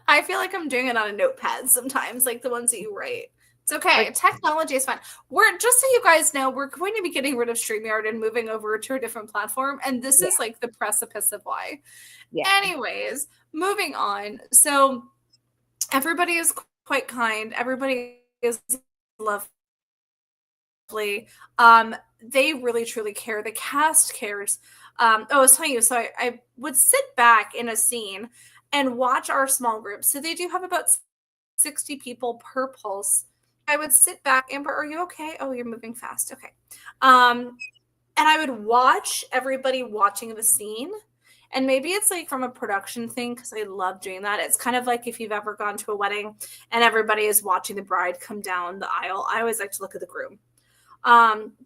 I feel like I'm doing it on a notepad sometimes, like the ones that you write. It's okay. Like, technology is fun. Just so you guys know, we're going to be getting rid of StreamYard and moving over to a different platform. And this is like the precipice of why. Yeah. Anyways, moving on. So everybody is quite kind. Everybody is lovely. They really, truly care. The cast cares. I was telling you, so I would sit back in a scene and watch our small groups. So they do have about 60 people per pulse. I would sit back. Amber, are you okay? Oh, you're moving fast. Okay. And I would watch everybody watching the scene. And maybe it's like from a production thing because I love doing that. It's kind of like if you've ever gone to a wedding and everybody is watching the bride come down the aisle. I always like to look at the groom.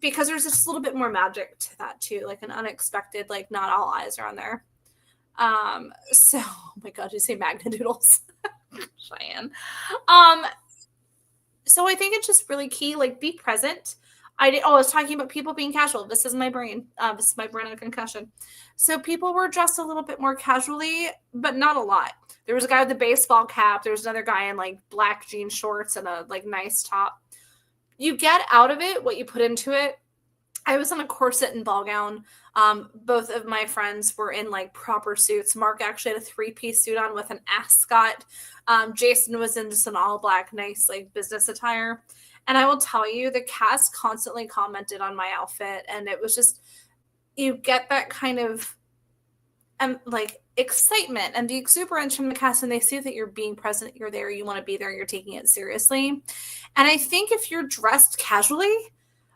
Because there's just a little bit more magic to that too, like an unexpected, like not all eyes are on there. So, oh my God, you say magna doodles, Cheyenne. So I think it's just really key, like be present. I was talking about people being casual. This is my brain. This is my brain on concussion. So people were dressed a little bit more casually, but not a lot. There was a guy with a baseball cap. There was another guy in like black jean shorts and a like nice top. You get out of it what you put into it. I was in a corset and ball gown. Both of my friends were in like proper suits. Mark actually had a 3-piece suit on with an ascot. Jason was in just an all black, nice like business attire. And I will tell you, the cast constantly commented on my outfit. And it was just, you get that kind of like excitement and the exuberance from the cast, and they see that you're being present, you're there, you want to be there, you're taking it seriously. And I think if you're dressed casually,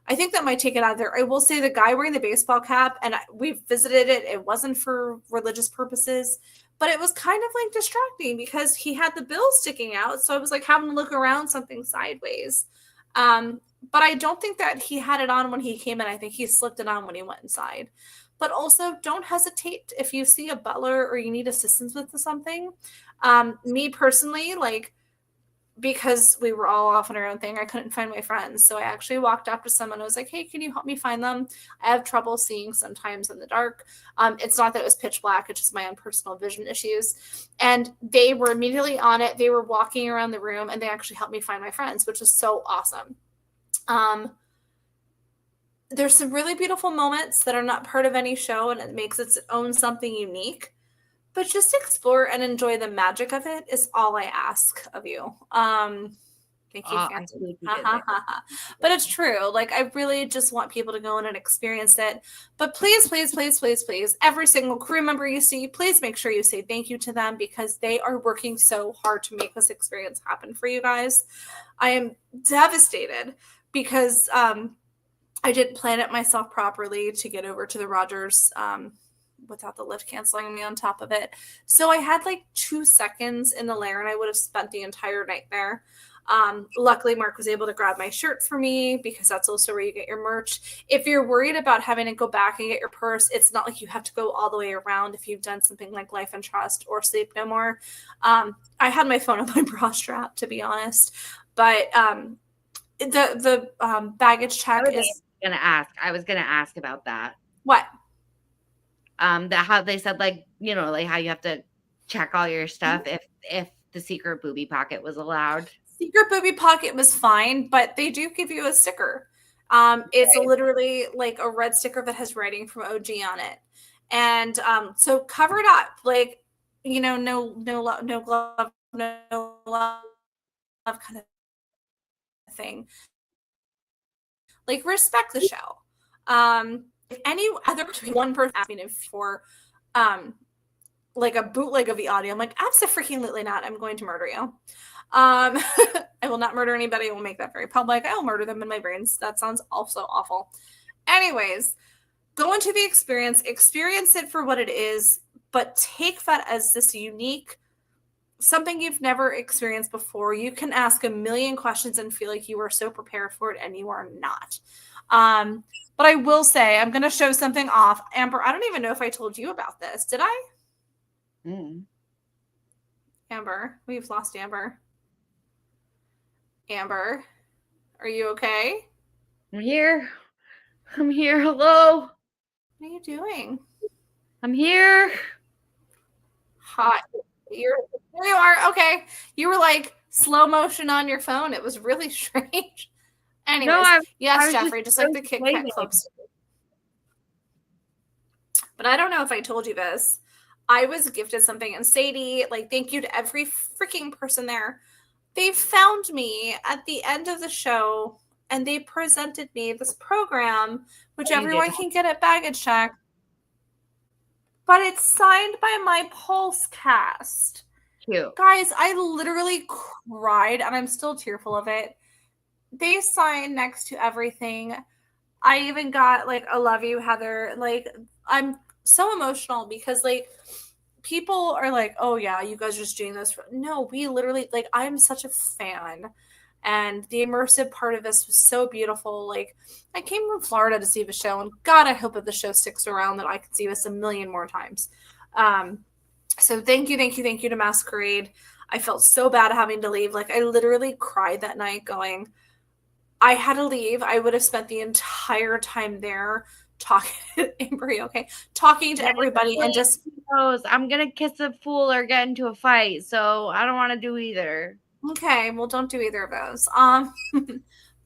I think that might take it out of there. I will say the guy wearing the baseball cap, and we visited it, it wasn't for religious purposes, but it was kind of like distracting because he had the bill sticking out. So I was like having to look around something sideways. But I don't think that he had it on when he came in. I think he slipped it on when he went inside. But also, don't hesitate if you see a butler or you need assistance with something. Me personally, like, because we were all off on our own thing, I couldn't find my friends. So I actually walked up to someone and was like, hey, can you help me find them? I have trouble seeing sometimes in the dark. It's not that it was pitch black. It's just my own personal vision issues. And they were immediately on it. They were walking around the room and they actually helped me find my friends, which is so awesome. There's some really beautiful moments that are not part of any show and it makes its own something unique. But just explore and enjoy the magic of it is all I ask of you. Thank you, Phantom. But it's true. Like, I really just want people to go in and experience it. But please, please, please, please, please, every single crew member you see, please make sure you say thank you to them because they are working so hard to make this experience happen for you guys. I am devastated because I didn't plan it myself properly to get over to the Rogers without the lift canceling me on top of it. So I had like 2 seconds in the lair and I would have spent the entire night there. Luckily, Mark was able to grab my shirt for me because that's also where you get your merch. If you're worried about having to go back and get your purse, it's not like you have to go all the way around if you've done something like Life and Trust or Sleep No More. I had my phone on my bra strap, to be honest. But the baggage check is... I was gonna ask about that. What? How they said, like, you know, like how you have to check all your stuff if the secret booby pocket was allowed. Secret booby pocket was fine, but they do give you a sticker. It's literally like a red sticker that has writing from OG on it. And so cover it up, like, you know, no glove, no love kind of thing. Like, respect the show. If any other one person asked me for like a bootleg of the audio, I'm like, absolutely not. I'm going to murder you. I will not murder anybody. I will make that very public. I will murder them in my brains. That sounds also awful. Anyways, go into the experience it for what it is, but take that as this unique, something you've never experienced before. You can ask a million questions and feel like you are so prepared for it, and you are not. But I will say, I'm going to show something off. Amber, I don't even know if I told you about this. Did I? Amber, we've lost Amber. Amber, are you okay? I'm here. Hello. What are you doing? I'm here. Hot. There you are. Okay. You were like slow motion on your phone. It was really strange. Anyways, no, yes, Jeffrey, just like the Kit Kat clubs. But I don't know if I told you this. I was gifted something, and Sadie, like, thank you to every freaking person there. They found me at the end of the show, and they presented me this program, which everyone can get at Baggage Check. But it's signed by my Pulse cast. Cute. Guys, I literally cried, and I'm still tearful of it. They signed next to everything. I even got, like, a love you, Heather. Like, I'm so emotional because, like, people are like, oh, yeah, you guys are just doing this. No, we literally, like, I'm such a fan. And the immersive part of this was so beautiful. Like, I came from Florida to see the show, and God, I hope that the show sticks around, that I can see this a million more times. So thank you to Masquerade. I felt so bad having to leave. Like, I literally cried that night going, I had to leave. I would have spent the entire time there talking to everybody and just I'm gonna kiss a fool or get into a fight, so I don't want to do either. Okay, well, don't do either of those.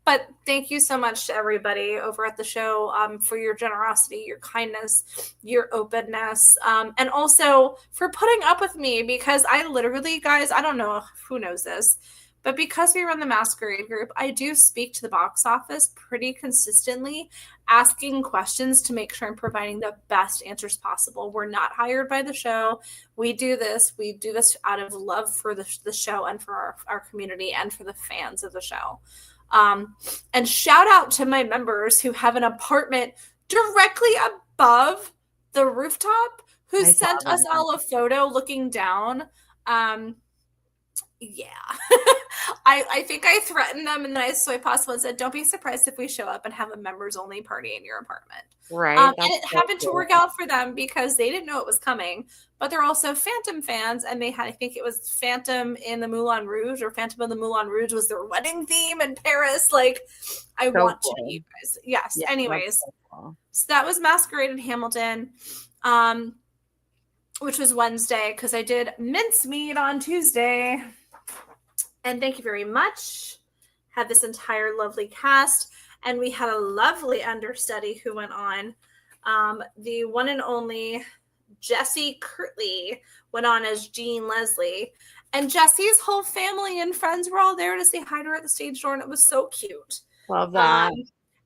But thank you so much to everybody over at the show for your generosity, your kindness, your openness, and also for putting up with me, because I literally, guys, I don't know who knows this, but because we run the Masquerade group, I do speak to the box office pretty consistently, asking questions to make sure I'm providing the best answers possible. We're not hired by the show. We do this out of love for the show and for our community and for the fans of the show. And shout out to my members who have an apartment directly above the rooftop who sent us all a photo looking down. Yeah. I think I threatened them, and then I so I possibly said, "Don't be surprised if we show up and have a members only party in your apartment." Right. And That's it so happened to cool. work out for them because they didn't know it was coming, but they're also Phantom fans, and they had, I think it was Phantom in the Moulin Rouge, or Phantom of the Moulin Rouge was their wedding theme in Paris. Like, I So want to cool. meet you guys. Yes. Yeah, Anyways, that's so cool. so that was Masquerade in Hamilton, which was Wednesday, because I did mincemeat on Tuesday. And thank you very much. Had this entire lovely cast. And we had a lovely understudy who went on. The one and only Jessie Kirtley went on as Jean Leslie. And Jessie's whole family and friends were all there to say hi to her at the stage door, and it was so cute. Love that.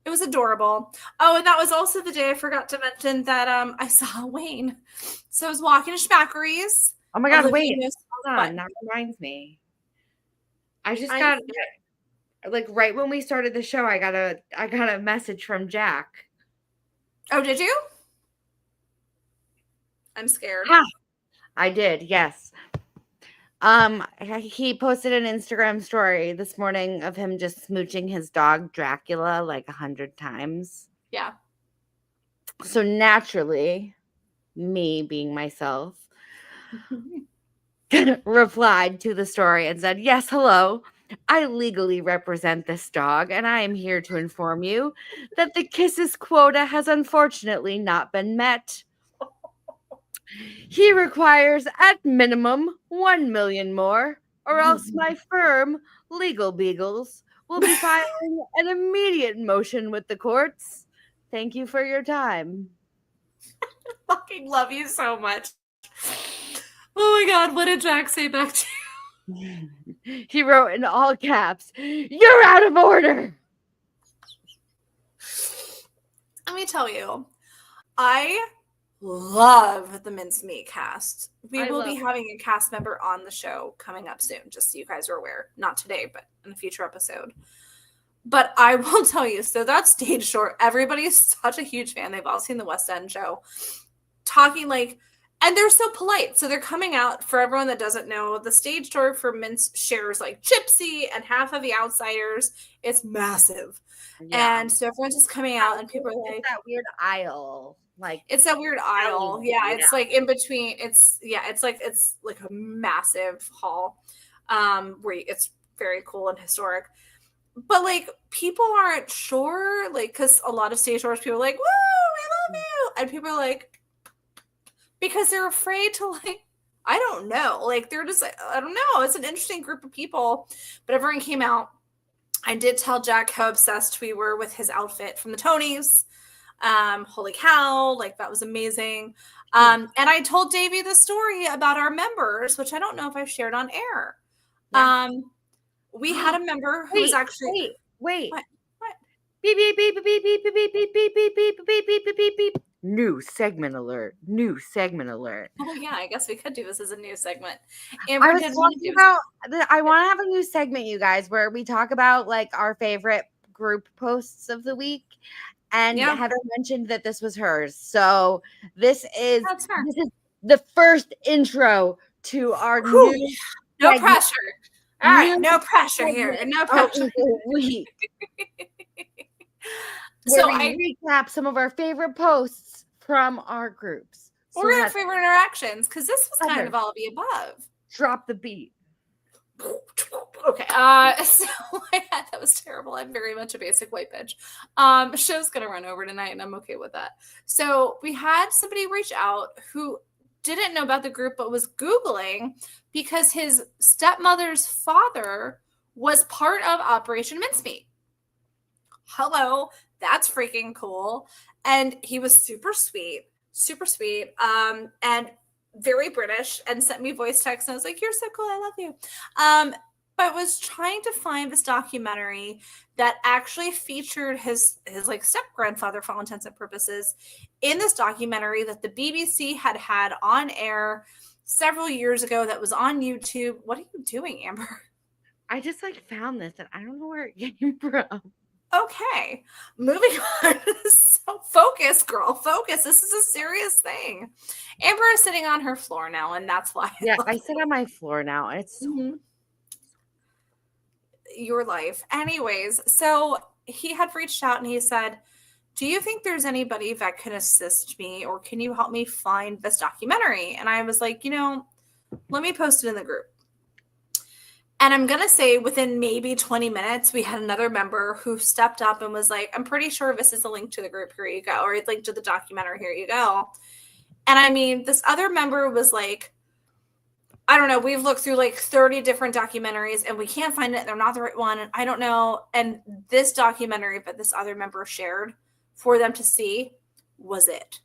It was adorable. Oh, and that was also the day I forgot to mention that I saw Wayne. So I was walking to Schmackery's. Oh my God, Olivia wait. knows- Hold on. That reminds me. I just got like right when we started the show, I got a message from Jack. Oh, did you? I'm scared. Ha! I did, yes. He posted an Instagram story this morning of him just smooching his dog Dracula like 100 times. Yeah. So naturally, me being myself, replied to the story and said, "Yes, hello. I legally represent this dog, and I am here to inform you that the kisses quota has unfortunately not been met. He requires at minimum 1 million more, or else my firm, Legal Beagles, will be filing an immediate motion with the courts. Thank you for your time." Fucking love you so much. Oh my God, what did Jack say back to you? He wrote in all caps, "You're out of order." Let me tell you, I love the Mincemeat cast. We will be having a cast member on the show coming up soon, just so you guys are aware. Not today, but in a future episode. But I will tell you, so that stage door, everybody's such a huge fan. They've all seen the West End show. Talking like, and they're so polite. So they're coming out, for everyone that doesn't know, the stage door for Mince shares like Gypsy and half of the Outsiders. It's massive. Yeah. And so everyone's just coming out, and people are like, that weird aisle. Like, it's that weird aisle. Yeah, it's like in between. It's like a massive hall, where it's very cool and historic. But like, people aren't sure, like, because a lot of stage doors, people are like, "Woo, we love you," and people are like, because they're afraid to, like, I don't know, like, they're just, I don't know. It's an interesting group of people, but everyone came out. I did tell Jack how obsessed we were with his outfit from the Tonys. Holy cow, like, that was amazing. And I told Davey the story about our members, which I don't know if I've shared on air. Yeah. We had a member who was actually wait. What? Beep beep beep beep beep beep beep beep beep beep beep beep beep beep beep beep. New segment alert. New segment alert. Oh yeah, I guess we could do this as a new segment. I want to have a new segment, you guys, where we talk about like our favorite group posts of the week. And Heather mentioned that this was hers. So this is the first intro to our new no segment. Pressure. All right, no pressure here. No pressure. So I recap some of our favorite posts from our groups. Or our favorite interactions, because this was kind of all of the above. Drop the beat. Okay. That was terrible. I'm very much a basic white bitch. Show's gonna run over tonight, and I'm okay with that. So we had somebody reach out who didn't know about the group, but was Googling because his stepmother's father was part of Operation Mincemeat. Hello, that's freaking cool. And he was super sweet, and very British, and sent me voice text, and I was like, "You're so cool, I love you." But was trying to find this documentary that actually featured his like step grandfather, for all intents and purposes, in this documentary that the BBC had on air several years ago that was on YouTube. What are you doing, Amber? I just like found this, and I don't know where it came from. Okay, moving on. So focus, girl, focus. This is a serious thing. Amber is sitting on her floor now, and that's why. Yeah, I sit on my floor now. It's so your life. Anyways, so he had reached out and he said, do you think there's anybody that can assist me, or can you help me find this documentary? And I was like, let me post it in the group. And I'm going to say within maybe 20 minutes, we had another member who stepped up and was like, I'm pretty sure this is a link to the group. Here you go. Or a link to the documentary. Here you go. And I mean, this other member was like, I don't know. We've looked through like 30 different documentaries and we can't find it. They're not the right one. And I don't know. And this documentary that this other member shared for them to see was it,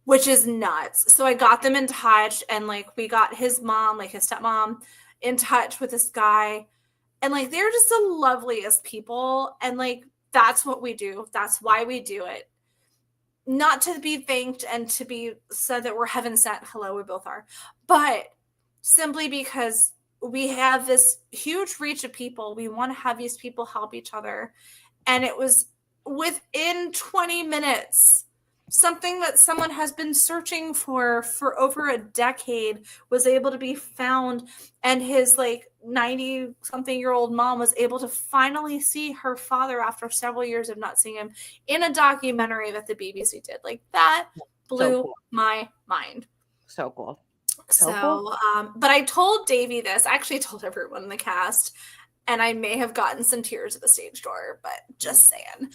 which is nuts. So I got them in touch, and like we got his mom, like his stepmom, in touch with this guy. And like they're just the loveliest people. And like that's what we do. That's why we do it. Not to be thanked and to be said that we're heaven sent. Hello, we both are. But simply because we have this huge reach of people. We want to have these people help each other. And it was within 20 minutes, something that someone has been searching for over a decade was able to be found. And his like 90-something-year-old mom was able to finally see her father after several years of not seeing him in a documentary that the BBC did. Like that blew my mind. So cool. So, but I told Davey this. I actually told everyone in the cast, and I may have gotten some tears at the stage door, but just saying.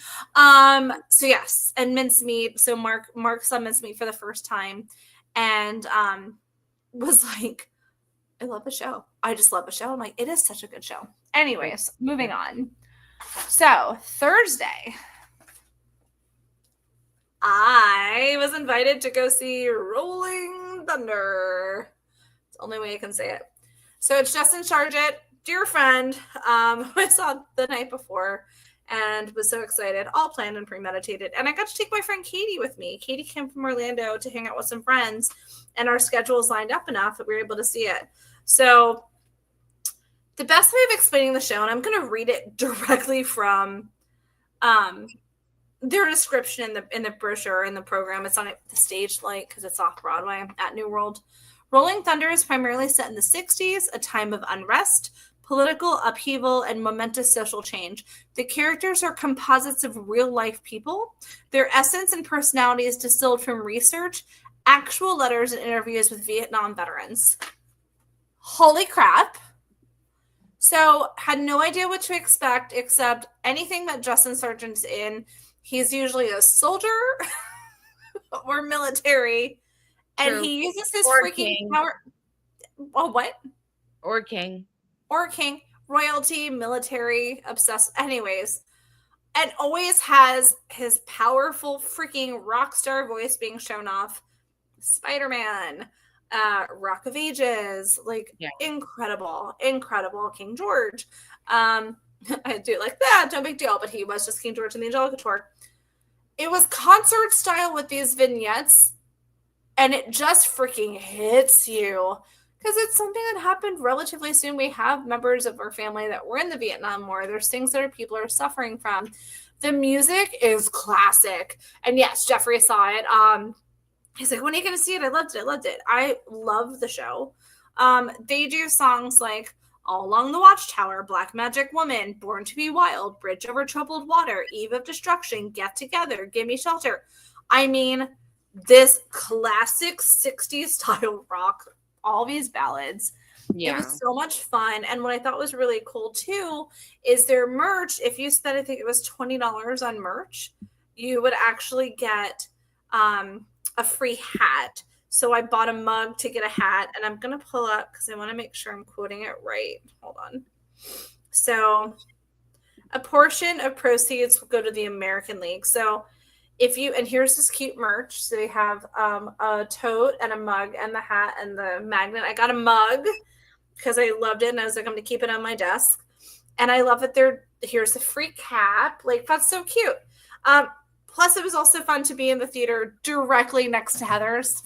So yes, and mincemeat. So Mark saw mincemeat for the first time, and was like, I love the show. I just love the show. I'm like, it is such a good show. Anyways, moving on. So Thursday, I was invited to go see Rolling Thunder. It's the only way I can say it. So it's Justin Chargett, dear friend, who I saw the night before and was so excited, all planned and premeditated. And I got to take my friend Katie with me. Katie came from Orlando to hang out with some friends, and our schedules lined up enough that we were able to see it. So the best way of explaining the show, and I'm going to read it directly from their description in the brochure in the program. It's on the stage light because it's off Broadway at New World. Rolling Thunder is primarily set in the 60s, a time of unrest, political upheaval, and momentous social change. The characters are composites of real-life people. Their essence and personality is distilled from research, actual letters, and interviews with Vietnam veterans. Holy crap. So, had no idea what to expect, except anything that Justin Sargent's in, he's usually a soldier or military, and he uses his freaking power. Oh, what? Or king. Royalty, military, obsessed. Anyways, and always has his powerful freaking rock star voice being shown off. Spider-Man, Rock of Ages, like incredible King George. I do like that, no big deal, but he was just King George in the Angelica Tour. It was concert style with these vignettes, and it just freaking hits you because it's something that happened relatively soon. We have members of our family that were in the Vietnam War. There's things that people are suffering from. The music is classic, and yes, Jeffrey saw it. He's like, when are you going to see it? I loved it. I love the show. They do songs like All Along the Watchtower, Black Magic Woman, Born to be Wild, Bridge Over Troubled Water, Eve of Destruction, Get Together, Gimme Shelter. I mean, this classic 60s style rock, all these ballads. It was so much fun. And what I thought was really cool too is their merch. If you spent, I think it was $20 on merch, you would actually get a free hat. So I bought a mug to get a hat, and I'm going to pull up because I want to make sure I'm quoting it right. Hold on. So a portion of proceeds will go to the American League. So if you, and here's this cute merch. So they have a tote and a mug and the hat and the magnet. I got a mug because I loved it, and I was like, I'm going to keep it on my desk. And I love that here's a free cap. Like, that's so cute. Plus, it was also fun to be in the theater directly next to Heather's.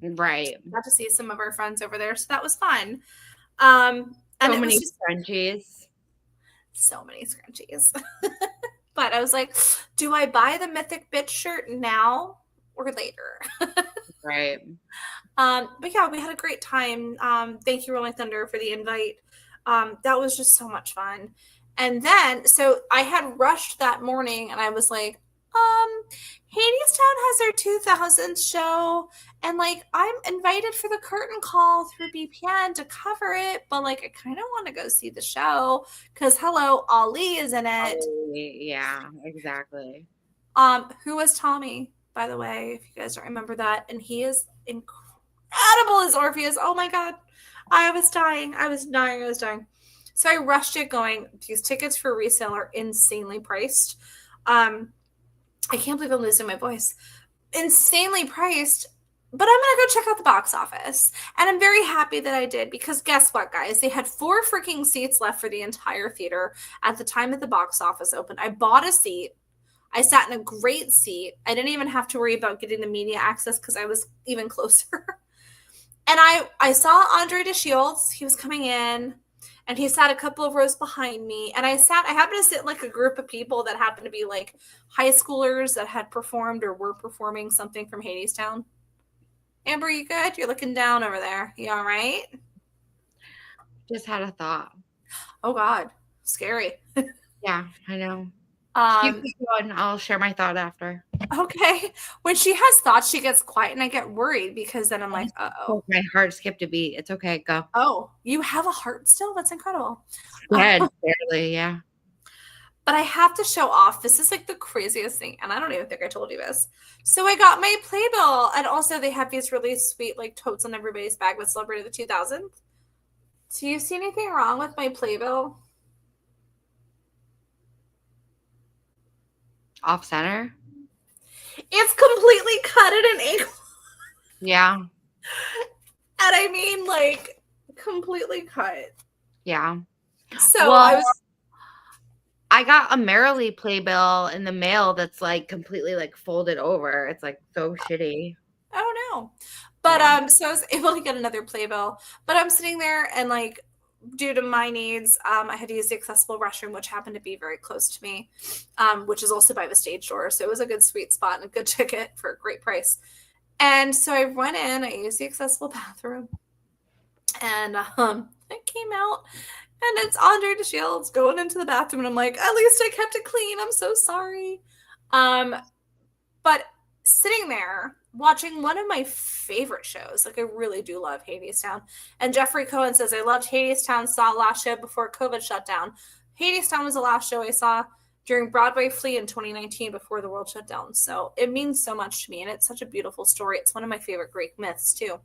Right. Got to see some of our friends over there, so that was fun. And so many scrunchies. So many scrunchies. But I was like, do I buy the Mythic Bitch shirt now or later? Right. But yeah, we had a great time. Thank you, Rolling Thunder, for the invite. That was just so much fun. And then, so I had rushed that morning and I was like, Hadestown has their 2000s show and like I'm invited for the curtain call through BPN to cover it, but like I kind of want to go see the show because hello, Ali is in it. Oh, yeah, exactly. Who was Tommy, by the way, if you guys don't remember that, and he is incredible as Orpheus. Oh my god, I was dying. So I rushed it going, these tickets for resale are insanely priced. I can't believe I'm losing my voice. Insanely priced, but I'm going to go check out the box office. And I'm very happy that I did because guess what, guys? They had 4 freaking seats left for the entire theater at the time that the box office opened. I bought a seat. I sat in a great seat. I didn't even have to worry about getting the media access because I was even closer. And I saw Andre DeShields. He was coming in. And he sat a couple of rows behind me. And I happened to sit in like a group of people that happened to be like high schoolers that had performed or were performing something from Hadestown. Amber, you good? You're looking down over there. You all right? Just had a thought. Oh, God. Scary. Yeah, I know. Keep going. I'll share my thought after. Okay. When she has thoughts, she gets quiet and I get worried because then I'm like, uh-oh. My heart skipped a beat. It's okay. Go. Oh, you have a heart still? That's incredible. Yeah, barely, yeah. But I have to show off. This is like the craziest thing. And I don't even think I told you this. So I got my playbill. And also they have these really sweet like totes on everybody's bag with Celebrity of the 2000s. Do you see anything wrong with my playbill? Off center? It's completely cut at an angle. Yeah. And I mean like completely cut. Yeah. So I got a Merrily playbill in the mail that's like completely like folded over. It's like so shitty. Oh no. But so I was able to get another playbill. But I'm sitting there and like due to my needs, I had to use the accessible restroom, which happened to be very close to me, which is also by the stage door. So it was a good sweet spot and a good ticket for a great price. And so I went in, I used the accessible bathroom, and I came out, and it's Andre DeShields going into the bathroom, and I'm like, at least I kept it clean. I'm so sorry. But sitting there watching one of my favorite shows, like I really do love Hadestown. And Jeffrey Cohen says, I loved Hadestown, saw last show before COVID shut down. Hadestown was the last show I saw during Broadway Flea in 2019 before the world shut down. So it means so much to me. And it's such a beautiful story. It's one of my favorite Greek myths too.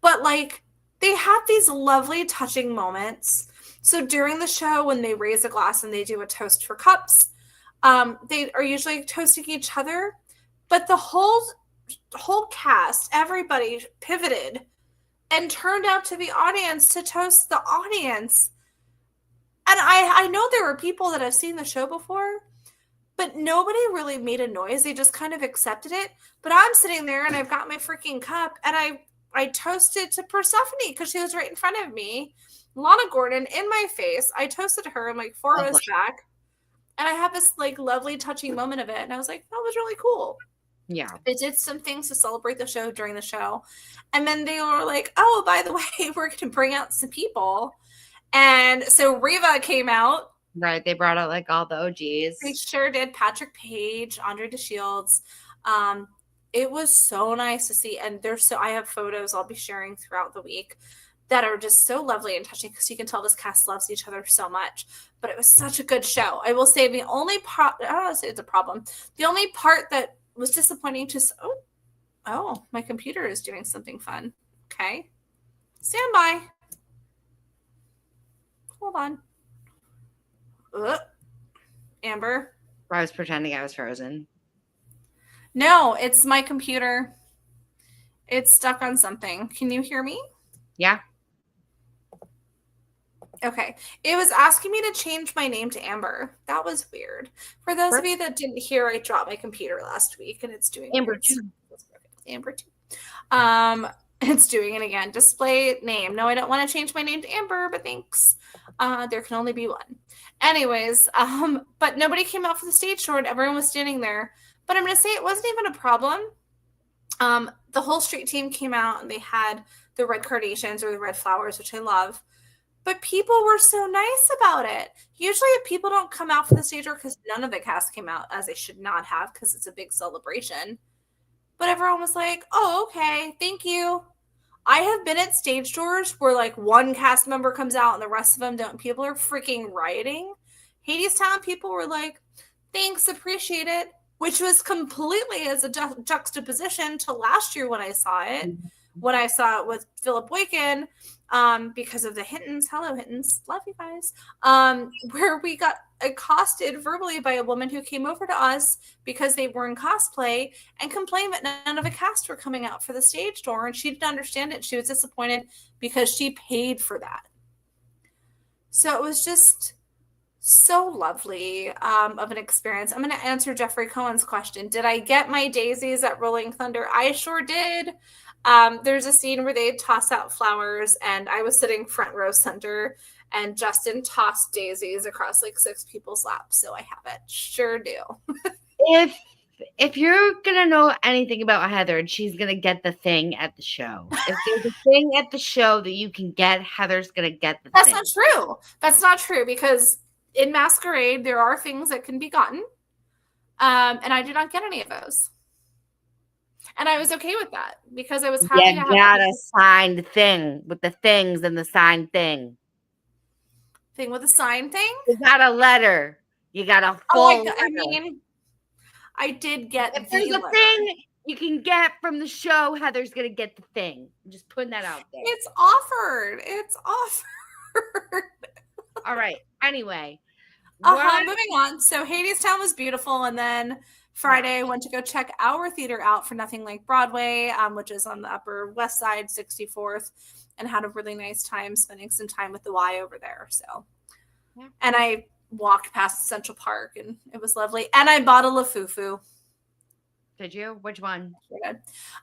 But like they have these lovely touching moments. So during the show, when they raise a glass and they do a toast for cups, they are usually toasting each other. But the whole cast, everybody pivoted and turned out to the audience to toast the audience. And I know there were people that have seen the show before, but nobody really made a noise. They just kind of accepted it. But I'm sitting there and I've got my freaking cup and I toasted to Persephone because she was right in front of me. Lana Gordon in my face. I toasted her in like 4 rows back. And I had this like lovely touching moment of it. And I was like, that was really cool. Yeah. They did some things to celebrate the show during the show. And then they were like, oh, by the way, we're going to bring out some people. And so Riva came out. Right. They brought out like all the OGs. They sure did. Patrick Page, Andre DeShields. It was so nice to see. And I have photos I'll be sharing throughout the week that are just so lovely and touching because you can tell this cast loves each other so much. But it was such a good show. I will say the only part, I don't want to say it's a problem. The only part that was disappointing to, oh, my computer is doing something fun. Okay. Stand by. Hold on. Amber. I was pretending I was frozen. No, it's my computer. It's stuck on something. Can you hear me? Yeah. Okay. It was asking me to change my name to Amber. That was weird. For those of you that didn't hear, I dropped my computer last week and it's doing Amber 2. Amber 2. It's doing it again. Display name. No, I don't want to change my name to Amber, but thanks. There can only be one. Anyways, but nobody came out for the stage show and everyone was standing there. But I'm going to say it wasn't even a problem. The whole street team came out and they had the red carnations or the red flowers, which I love. But people were so nice about it. Usually if people don't come out for the stage door, because none of the cast came out, as they should not have, because it's a big celebration. But everyone was like, oh, okay, thank you. I have been at stage doors where like one cast member comes out and the rest of them don't. People are freaking rioting. Hadestown people were like, thanks, appreciate it, which was completely as a juxtaposition to last year when I saw it. When I saw it with Philip Boykin, because of the Hintons, hello Hintons, love you guys, where we got accosted verbally by a woman who came over to us because they were in cosplay and complained that none of the cast were coming out for the stage door, and she didn't understand it. She was disappointed because she paid for that. So it was just so lovely of an experience. I'm going to answer Jeffrey Cohen's question. Did I get my daisies at Rolling Thunder? I sure did. There's a scene where they toss out flowers, and I was sitting front row center, and Justin tossed daisies across like 6 people's laps. So I have it. Sure do. If you're gonna know anything about Heather, and she's gonna get the thing at the show. If there's a thing at the show that you can get, Heather's gonna get the thing. That's not true. That's not true, because in Masquerade there are things that can be gotten, and I did not get any of those. And I was okay with that because I was happy to have a signed thing with the things and the signed thing. Thing with a sign thing? You got a letter. You got a full letter. I mean, I did get if there's a thing you can get from the show, Heather's going to get the thing. I'm just putting that out there. It's offered. It's offered. All right. Anyway. Moving on. So Hadestown was beautiful. And then Friday, I went to go check our theater out for Nothing Like Broadway, which is on the Upper West Side, 64th, and had a really nice time spending some time with the Y over there. So, and I walked past Central Park, and it was lovely. And I bought a Lafufu. Did you? Which one?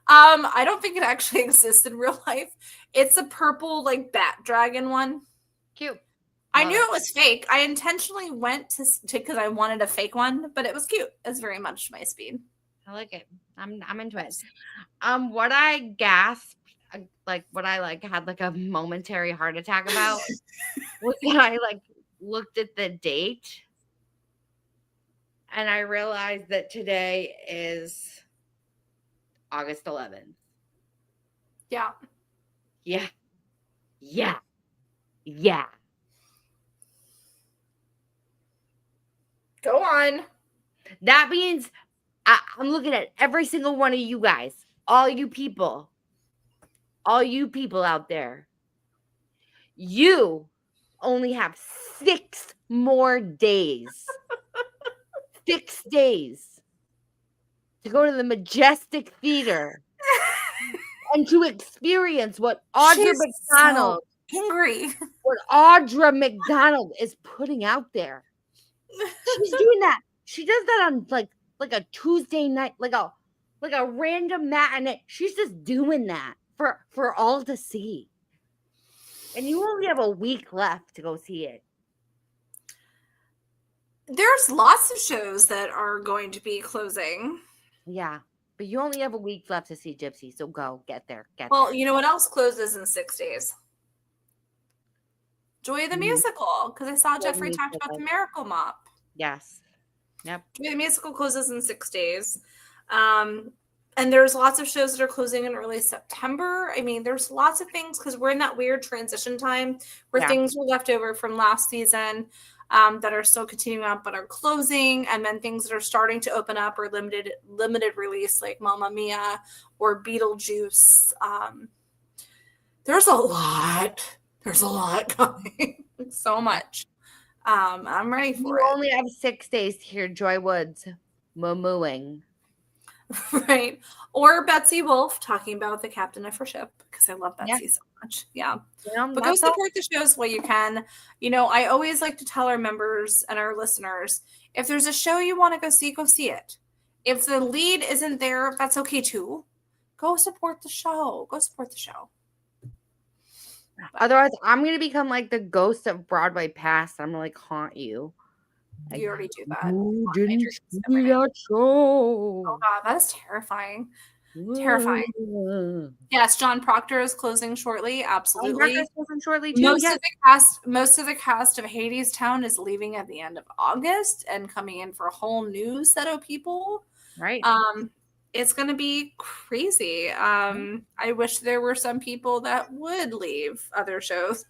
I don't think it actually exists in real life. It's a purple, like, bat dragon one. Cute. I knew it was fake. I intentionally went to because I wanted a fake one, but it was cute. It's very much my speed. I like it. I'm into it. What I gasped, like what I like had like a momentary heart attack about was that I like looked at the date and I realized that today is August 11th. Yeah. Yeah. Yeah. Yeah. Go on. That means I'm looking at every single one of you guys, all you people out there. You only have 6 more days. 6 days to go to the Majestic Theater and to experience what Audra McDonald, what Audra McDonald is putting out there. She's doing that. She does that on like a Tuesday night, like a random matinee. She's just doing that for all to see. And you only have a week left to go see it. There's lots of shows that are going to be closing. Yeah, but you only have a week left to see Gypsy, so go get there. Well, you know what else closes in 6 days? Joy the Musical, because I saw Jeffrey talked about the Miracle Mop. Yes. Yep. Joy the Musical closes in 6 days. And there's lots of shows that are closing in early September. I mean, there's lots of things because we're in that weird transition time where things were left over from last season that are still continuing on but are closing, and then things that are starting to open up or limited release like Mamma Mia or Beetlejuice. There's a lot. There's a lot coming. So much. I'm ready for it. You only have 6 days to hear Joy Woods moo-mooing. Right. Or Betsy Wolf talking about the captain of her ship, because I love Betsy so much. Yeah. But go support the shows while you can. You know, I always like to tell our members and our listeners, if there's a show you want to go see it. If the lead isn't there, that's okay too. Go support the show. Go support the show. Otherwise, I'm going to become like the ghost of Broadway past. I'm going to like haunt you. Like, you already do that. Who didn't see that show? Oh God, that is terrifying. Terrifying. Ooh. Yes, John Proctor is closing shortly. Absolutely. John closing shortly too. Most of the cast of Hadestown is leaving at the end of August and coming in for a whole new set of people. Right. It's going to be crazy. I wish there were some people that would leave other shows.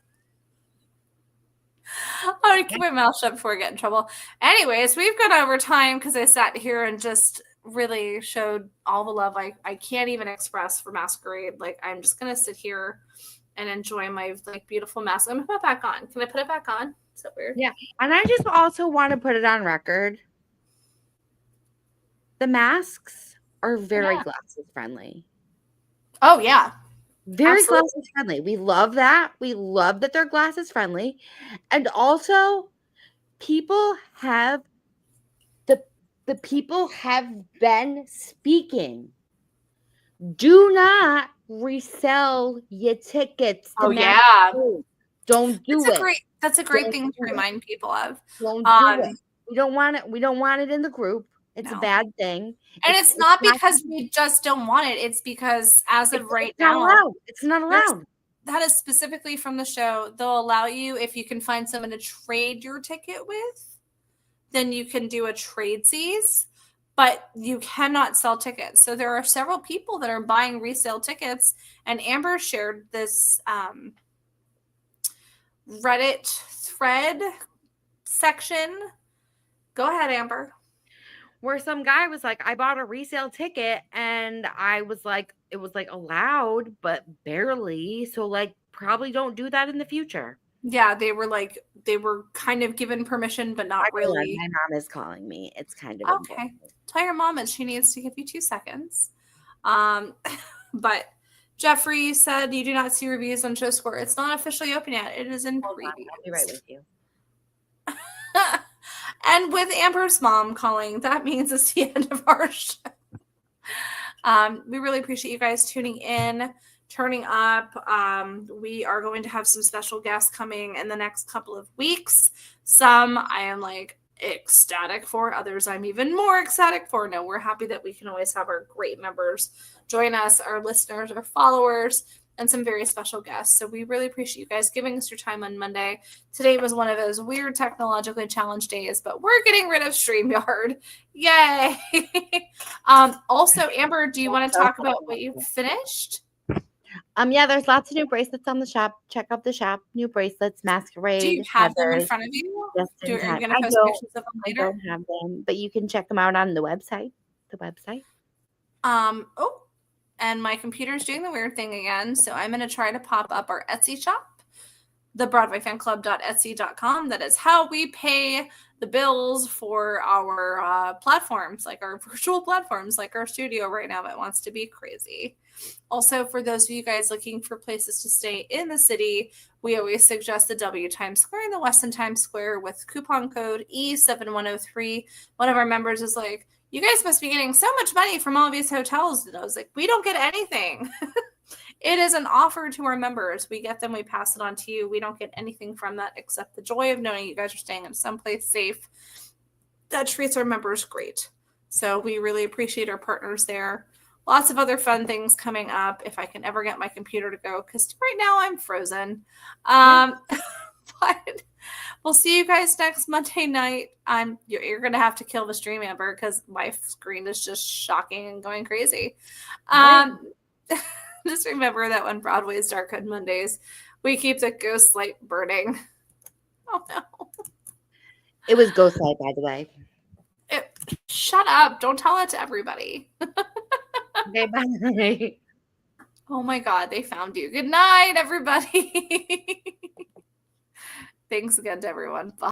I'm going to keep my mouth shut before I get in trouble. Anyways, we've gone over time because I sat here and just really showed all the love I can't even express for Masquerade. Like, I'm just going to sit here and enjoy my like beautiful mask. I'm going to put it back on. Can I put it back on? Is that weird? Yeah. And I just also want to put it on record. The masks are very glasses friendly. Oh, yeah. Very Absolutely. glasses friendly. We love that. We love that they're glasses friendly. And also, people have the people have been speaking. Do not resell your tickets to Masquerade. Don't do it. That's a great thing to remind people of. Don't do it. We don't want it. We don't want it in the group. It's a bad thing. And it's not because we just don't want it. It's because as of right now, it's not allowed. That is specifically from the show. They'll allow you, if you can find someone to trade your ticket with, then you can do a tradesies, but you cannot sell tickets. So there are several people that are buying resale tickets, and Amber shared this Reddit thread section. Go ahead, Amber. Where some guy was like, I bought a resale ticket, and I was like, it was like allowed, but barely. So like, probably don't do that in the future. Yeah, they were kind of given permission, but not really. My mom is calling me. It's kind of okay. important. Tell your mom and she needs to give you 2 seconds. But Jeffrey said you do not see reviews on ShowScore. It's not officially open yet. It is in preview. I'll be right with you. And with Amber's mom calling, that means it's the end of our show. We really appreciate you guys tuning in, turning up. We are going to have some special guests coming in the next couple of weeks. Some I am like ecstatic for, others I'm even more ecstatic for. No, we're happy that we can always have our great members join us, our listeners, our followers, and some very special guests. So we really appreciate you guys giving us your time on Monday. Today was one of those weird technologically challenged days, but we're getting rid of StreamYard. Yay. Also, Amber, do you want to talk about what you finished? Yeah, there's lots of new bracelets on the shop. Check out the shop. New bracelets, Masquerade. Do you have them in front of you? Are you going to post pictures of them later? I don't have them, but you can check them out on the website. And my computer's doing the weird thing again, so I'm going to try to pop up our Etsy shop, thebroadwayfanclub.etsy.com. That is how we pay the bills for our platforms, like our virtual platforms, like our studio right now that wants to be crazy. Also, for those of you guys looking for places to stay in the city, we always suggest the W Times Square in the Westin Times Square with coupon code E7103. One of our members is like, you guys must be getting so much money from all these hotels. And I was like, we don't get anything. It is an offer to our members. We get them, we pass it on to you. We don't get anything from that except the joy of knowing you guys are staying in someplace safe that treats our members great. So we really appreciate our partners there. Lots of other fun things coming up if I can ever get my computer to go, because right now I'm frozen. But we'll see you guys next Monday night. You're going to have to kill the stream, Amber, because my screen is just shocking and going crazy. Just remember that when Broadway is dark on Mondays, we keep the ghost light burning. Oh, no. It was ghost light, by the way. Shut up. Don't tell it to everybody. Okay, bye. Oh, my God. They found you. Good night, everybody. Thanks again to everyone. Bye.